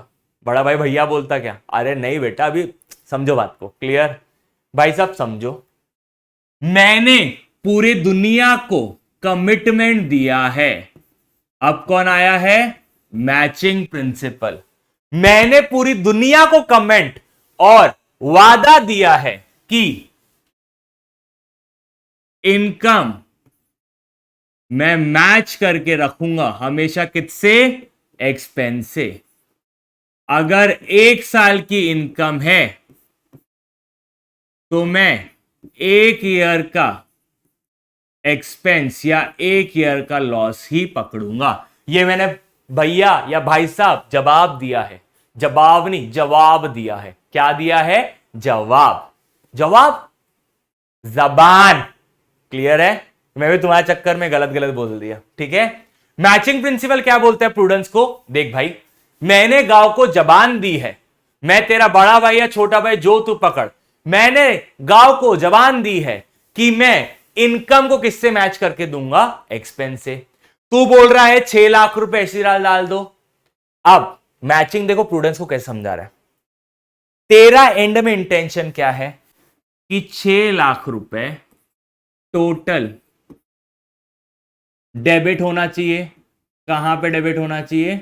बड़ा भाई भैया बोलता क्या, अरे नहीं बेटा अभी समझो बात को, क्लियर भाई साहब समझो। मैंने पूरी दुनिया को कमिटमेंट दिया है, अब कौन आया है, मैचिंग प्रिंसिपल। मैंने पूरी दुनिया को कमेंट और वादा दिया है कि इनकम मैं मैच करके रखूंगा हमेशा, किससे, एक्सपेंस से। अगर 1 साल की इनकम है तो मैं 1 ईयर का एक्सपेंस या 1 ईयर का लॉस ही पकड़ूंगा। ये मैंने भैया या भाई साहब जवाब दिया है, जवाब नहीं जवाब दिया है। क्या दिया है, जवाब, जवाब जबान, क्लियर है। मैं भी तुम्हारे चक्कर में गलत गलत बोल दिया, ठीक है। मैचिंग प्रिंसिपल क्या बोलते हैं प्रूडेंस को, देख भाई मैंने गांव को जबान दी है, मैं तेरा बड़ा भाई या छोटा भाई जो तू पकड़, मैंने गांव को जबान दी है कि मैं इनकम को किससे मैच करके दूंगा, एक्सपेंस से। तू बोल रहा है 6 लाख रुपए ऐसी डाल दो। अब मैचिंग देखो प्रूडेंस को कैसे समझा रहा है। तेरा एंड में इंटेंशन क्या है कि 6 लाख रुपए टोटल डेबिट होना चाहिए। कहां पे डेबिट होना चाहिए,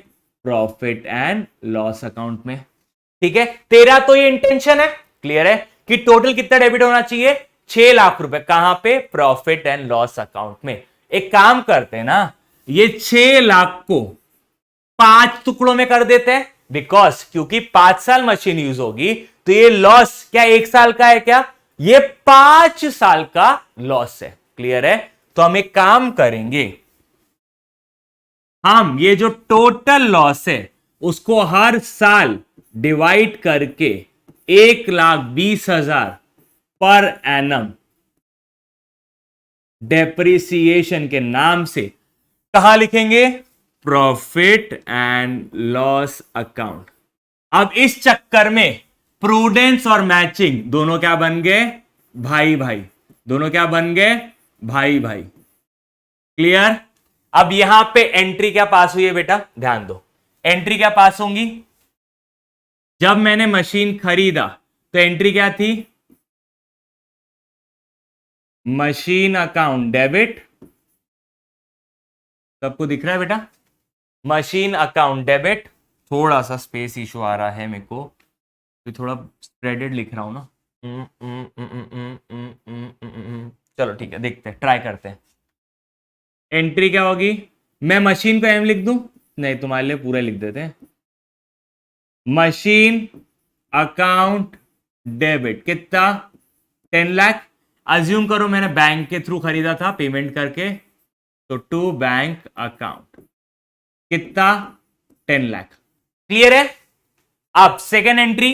प्रॉफिट एंड लॉस अकाउंट में, ठीक है। तेरा तो ये इंटेंशन है, क्लियर है, कि टोटल कितना डेबिट होना चाहिए, 6 लाख रुपए। कहां पे, प्रॉफिट एंड लॉस अकाउंट में। एक काम करते हैं ना, ये 6 लाख को 5 टुकड़ों में कर देते हैं, बिकॉज क्योंकि 5 साल मशीन यूज होगी तो ये लॉस क्या 1 साल का है, क्या ये 5 साल का लॉस है, क्लियर है। तो हम एक काम करेंगे, हम ये जो टोटल लॉस है उसको हर साल डिवाइड करके 1,20,000 पर एनम डेप्रिसिएशन के नाम से कहां लिखेंगे, प्रॉफिट एंड लॉस अकाउंट। अब इस चक्कर में प्रूडेंस और मैचिंग दोनों क्या बन गए, भाई भाई, दोनों क्या बन गए, भाई भाई, क्लियर। अब यहां पे एंट्री क्या पास हुई है बेटा, ध्यान दो, एंट्री क्या पास होंगी, जब मैंने मशीन खरीदा तो एंट्री क्या थी, मशीन अकाउंट डेबिट, सबको दिख रहा है बेटा, मशीन अकाउंट डेबिट। थोड़ा सा स्पेस इशू आ रहा है मेरे को, तो थोड़ा स्प्रेडेड लिख रहा हूं ना। चलो ठीक है, देखते हैं, ट्राई करते हैं। एंट्री क्या होगी, मैं मशीन को एम लिख दूं, नहीं तुम्हारे लिए पूरा लिख देते हैं, मशीन अकाउंट डेबिट कितना, 10 लाख। अज्यूम करो मैंने बैंक के थ्रू खरीदा था पेमेंट करके, तो टू बैंक अकाउंट कितना, 10 लाख, क्लियर है। अब सेकेंड एंट्री,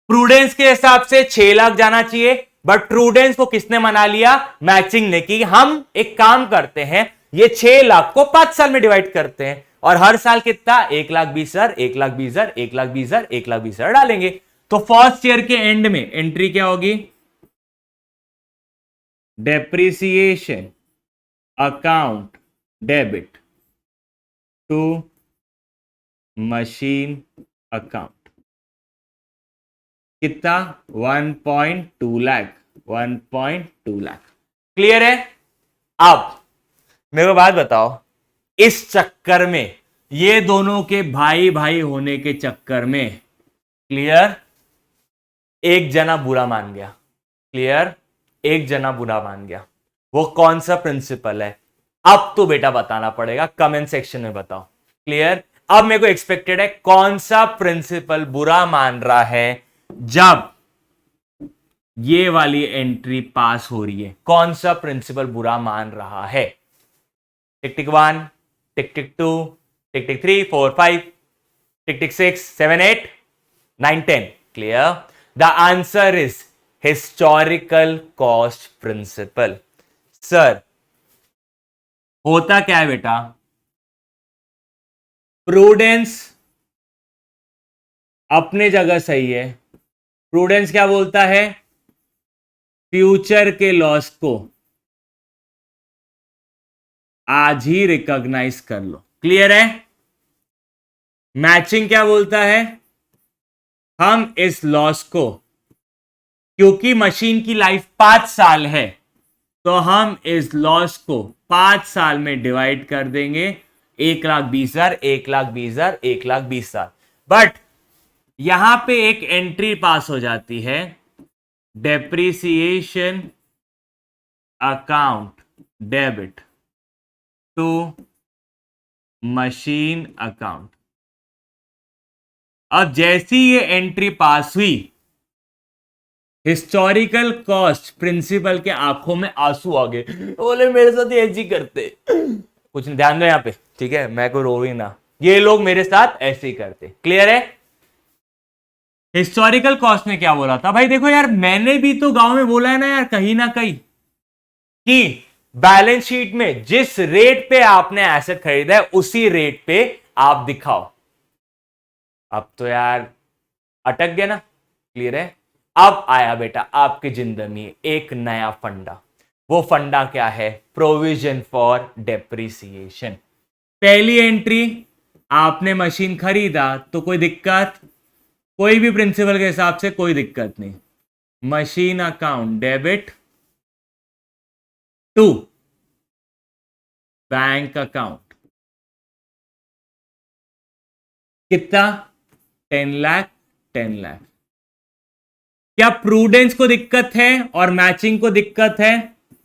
प्रूडेंस के हिसाब से 6 लाख जाना चाहिए, बट प्रूडेंस को किसने मना लिया, मैचिंग ने, कि हम एक काम करते हैं ये 6 लाख को 5 साल में डिवाइड करते हैं और हर साल कितना, 1,20,000, 1,20,000, 1,20,000, 1,20,000 डालेंगे। तो फर्स्ट ईयर के एंड में एंट्री क्या होगी, depreciation account debit to machine account कितना, 1.2 लाख, 1.2 लाख, क्लियर है। अब मेरे को बात बताओ, इस चक्कर में ये दोनों के भाई भाई होने के चक्कर में, क्लियर, एक जना बुरा मान गया, क्लियर, एक जना बुरा मान गया। वो कौन सा प्रिंसिपल है, अब तो बेटा बताना पड़ेगा, कमेंट सेक्शन में बताओ, क्लियर। अब मेरे को एक्सपेक्टेड है कौन सा प्रिंसिपल बुरा मान रहा है जब ये वाली एंट्री पास हो रही है, कौन सा प्रिंसिपल बुरा मान रहा है। Tick tick 1, tick tick 2, tick tick 3, 4, 5, tick tick 6, 7, 8, 9, 10, clear. The answer is historical cost principle. Sir होता क्या है बेटा, प्रूडेंस अपने जगह सही है, प्रूडेंस क्या बोलता है? फ्यूचर के लॉस को आज ही रिकॉग्नाइज कर लो। क्लियर है? मैचिंग क्या बोलता है? हम इस लॉस को, क्योंकि मशीन की लाइफ 5 साल है, तो हम इस लॉस को 5 साल में डिवाइड कर देंगे। 1,20,000, 1,20,000, 1,20,000। बट यहां पे एक एंट्री पास हो जाती है, depreciation account debit to machine account. अब जैसी ये एंट्री पास हुई, हिस्टोरिकल कॉस्ट प्रिंसिपल के आंखों में आंसू आ गए, बोले मेरे साथ ये ऐसे ही करते। कुछ नहीं, ध्यान दो यहां पे, ठीक है? मैं कोई रो ही ना, ये लोग मेरे साथ ऐसे ही करते। क्लियर है? हिस्टोरिकल कॉस्ट ने क्या बोला था? भाई देखो यार, मैंने भी तो गांव में बोला है ना यार, कहीं ना कहीं, कि बैलेंस शीट में जिस रेट पे आपने एसेट खरीदा है उसी रेट पे आप दिखाओ। अब तो यार अटक गया ना? क्लियर है? अब आया बेटा आपकी जिंदगी में एक नया फंडा। वो फंडा क्या है? Provision for depreciation. पहली एंट्री, आपने मशीन खरीदा तो कोई दिक्कत, कोई भी प्रिंसिपल के हिसाब से कोई दिक्कत नहीं। Machine account debit to bank account. कितना? 10 लाख, 10 लाख। क्या प्रूडेंस को दिक्कत है और मैचिंग को दिक्कत है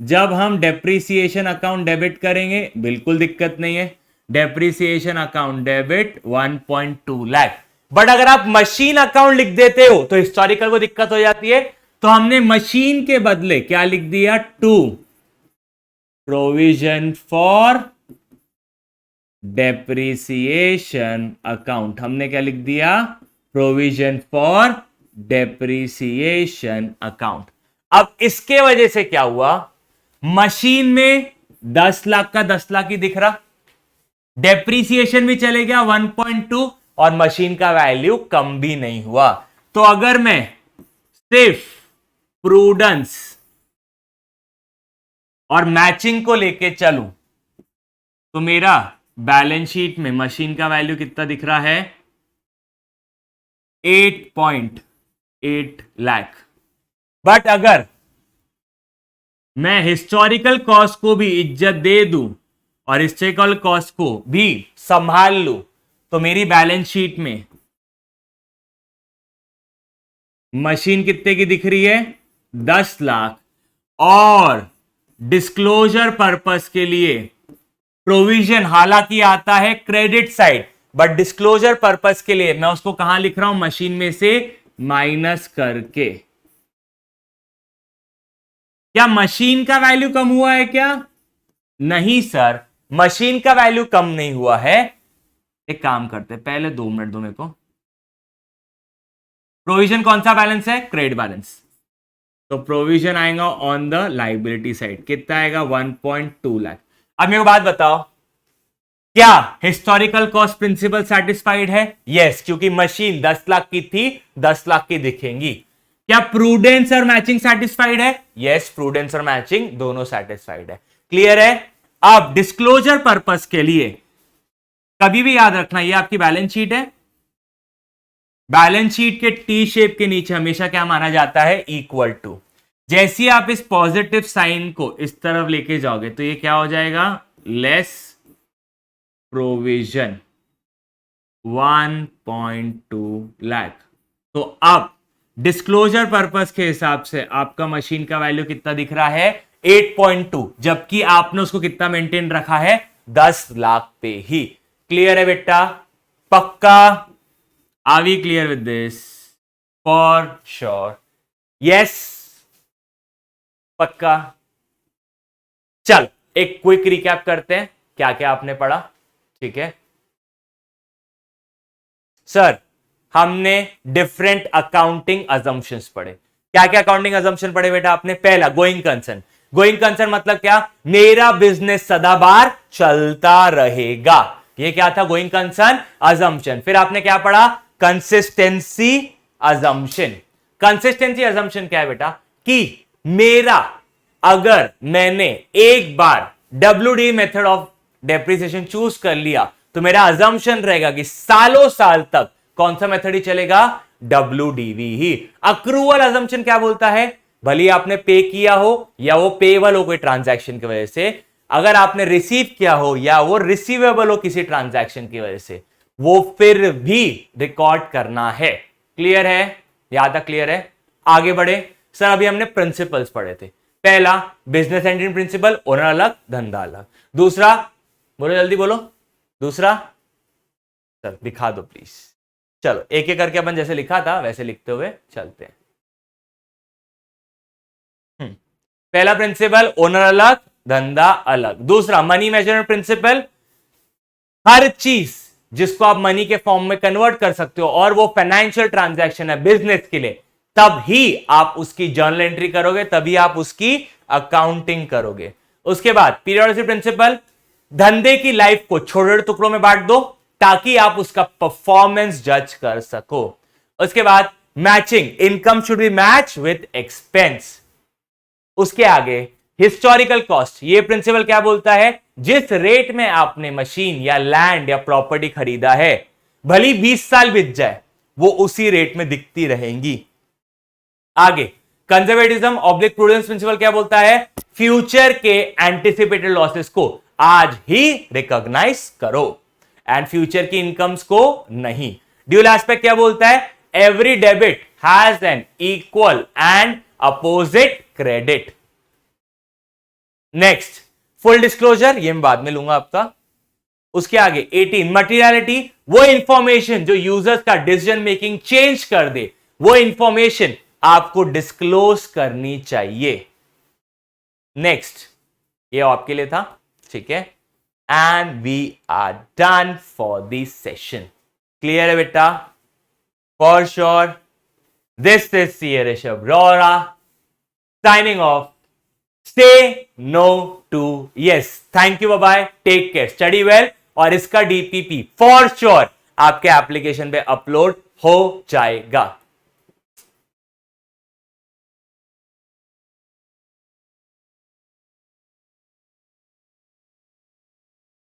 जब हम डेप्रिसिएशन अकाउंट डेबिट करेंगे? बिल्कुल दिक्कत नहीं है। Depreciation account debit 1.2 lakh. But अगर आप मशीन अकाउंट लिख देते हो तो हिस्टोरिकल को दिक्कत हो जाती है, तो हमने मशीन के बदले क्या लिख दिया? To provision for depreciation account. हमने क्या लिख दिया? Provision for depreciation account. अब इसके वजह से क्या हुआ? मशीन में 10 लाख का 10 लाख ही दिख रहा, डेप्रिसिएशन भी चले गया 1.2, और मशीन का वैल्यू कम भी नहीं हुआ। तो अगर मैं सिर्फ प्रूडेंस और मैचिंग को लेके चलूं तो मेरा बैलेंस शीट में मशीन का वैल्यू कितना दिख रहा है? 8.8 लाख। बट अगर मैं हिस्टोरिकल कॉस्ट को भी इज्जत दे दूं और हिस्टोरिकल कॉस्ट को भी संभाल लूं तो मेरी बैलेंस शीट में मशीन कितने की दिख रही है? 10 लाख। और डिस्क्लोजर पर्पस के लिए प्रोविजन हालांकि आता है credit side, but disclosure purpose के लिए मैं उसको कहां लिख रहा हूं? मशीन में से माइनस करके। क्या मशीन का वैल्यू कम हुआ है क्या? नहीं सर, मशीन का वैल्यू कम नहीं हुआ है। एक काम करते हैं, पहले 2 मिनट दो मेरे को। प्रोविजन कौन सा बैलेंस है? Credit balance. तो प्रोविजन आएगा ऑन द लाइबिलिटी साइड। कितना आएगा? 1.2 लाख। अब मेरे को बात बताओ, क्या हिस्टोरिकल कॉस्ट प्रिंसिपल सेटिस्फाइड है? यस, क्योंकि मशीन 10 लाख की थी, 10 लाख की दिखेंगी। क्या प्रूडेंस और मैचिंग सेटिस्फाइड है? यस, प्रूडेंस और मैचिंग दोनों सेटिस्फाइड है। क्लियर है? अब डिस्क्लोजर पर्पस के लिए कभी भी याद रखना, ये आपकी बैलेंस शीट है। बैलेंस शीट के टी शेप के नीचे हमेशा क्या माना जाता है? Equal to. जैसे आप इस पॉजिटिव साइन को इस तरफ लेके जाओगे तो ये क्या हो जाएगा? Less provision 1.2 lakh. तो अब डिस्क्लोजर पर्पस के हिसाब से आपका मशीन का वैल्यू कितना दिख रहा है? 8.2, जबकि आपने उसको कितना मेंटेन रखा है? 10 लाख पे ही। क्लियर है बेटा? पक्का? Are we clear with this? For sure? Yes, पक्का? चल एक क्विक रिकैप करते हैं क्या क्या आपने पढ़ा। ठीक है सर, हमने डिफरेंट अकाउंटिंग अजम्पशंस पढ़े। क्या क्या अकाउंटिंग अजम्पशन पढ़े बेटा आपने? पहला, गोइंग कंसर्न। गोइंग कंसर्न मतलब क्या? मेरा बिजनेस सदाबार चलता रहेगा। ये क्या था? Going concern assumption. फिर आपने क्या पढ़ा? Consistency assumption. कंसिस्टेंसी अजम्पशन क्या है बेटा कि मेरा अगर मैंने एक बार WD method of depreciation choose कर लिया तो मेरा अजम्पशन रहेगा कि सालों साल तक कौन सा मेथड ही चलेगा, WDV ही। अक्रूवल अजम्पशन क्या बोलता है, भले आपने पे किया हो या वो पेएबल हो कोई ट्रांजैक्शन की वजह से, अगर आपने रिसीव किया हो या वो रिसीवेबल हो किसी ट्रांजैक्शन की वजह से, वो फिर भी रिकॉर्ड करना है। क्लियर है, यहां तक क्लियर है? आगे बढ़े सर। अभी हमने प्रिंसिपल्स पढ़े थे। पहला बिजनेस एंटिटी प्रिंसिपल, ओनर अलग धंधा अलग। दूसरा बोलो जल्दी बोलो, दूसरा सर दिखा दो प्लीज। चलो एक एक करके अपन जैसे लिखा था वैसे लिखते हुए चलते हैं। पहला प्रिंसिपल ओनर अलग धंधा अलग। दूसरा मनी मेजरमेंट प्रिंसिपल, हर चीज जिसको आप मनी के फॉर्म में कन्वर्ट कर सकते हो और वो फाइनेंशियल ट्रांजैक्शन है बिजनेस के लिए, तब ही आप उसकी जर्नल एंट्री करोगे, तभी आप उसकी अकाउंटिंग करोगे। उसके बाद पीरियोडिसिटी प्रिंसिपल, धंधे की लाइफ को छोटे टुकड़ों में बांट दो ताकि आप उसका परफॉर्मेंस जज कर सको। उसके बाद matching, income should B match with expense. उसके आगे हिस्टोरिकल कॉस्ट, ये प्रिंसिपल क्या बोलता है, जिस रेट में आपने मशीन या लैंड या प्रॉपर्टी खरीदा है, भली 20 साल बीत जाए वो उसी रेट में दिखती रहेंगी। आगे कंजर्वेटिज्म ऑब्लिक प्रूडेंस प्रिंसिपल क्या बोलता है, फ्यूचर के एंटिसिपेटेड लॉसेस को आज ही रिकॉग्नाइज करो एंड फ्यूचर की इनकम्स को नहीं। ड्यूल एस्पेक्ट क्या बोलता है, every debit has an equal and opposite credit. Next full disclosure, ये मैं बाद में लूंगा आपका। उसके आगे 18 मटीरियलिटी, वो इंफॉर्मेशन जो यूजर्स का डिसीजन मेकिंग चेंज कर दे, वो इंफॉर्मेशन आपको डिस्क्लोज करनी चाहिए। नेक्स्ट ये आपके लिए था, ठीक है। And we are done for this session. Clear है बेटा? For sure. This is CA Rishabh Rohra signing off. Say no to yes. Thank you, bye bye. Take care. Study well. और इसका DPP for sure आपके एप्लीकेशन पे upload हो जाएगा।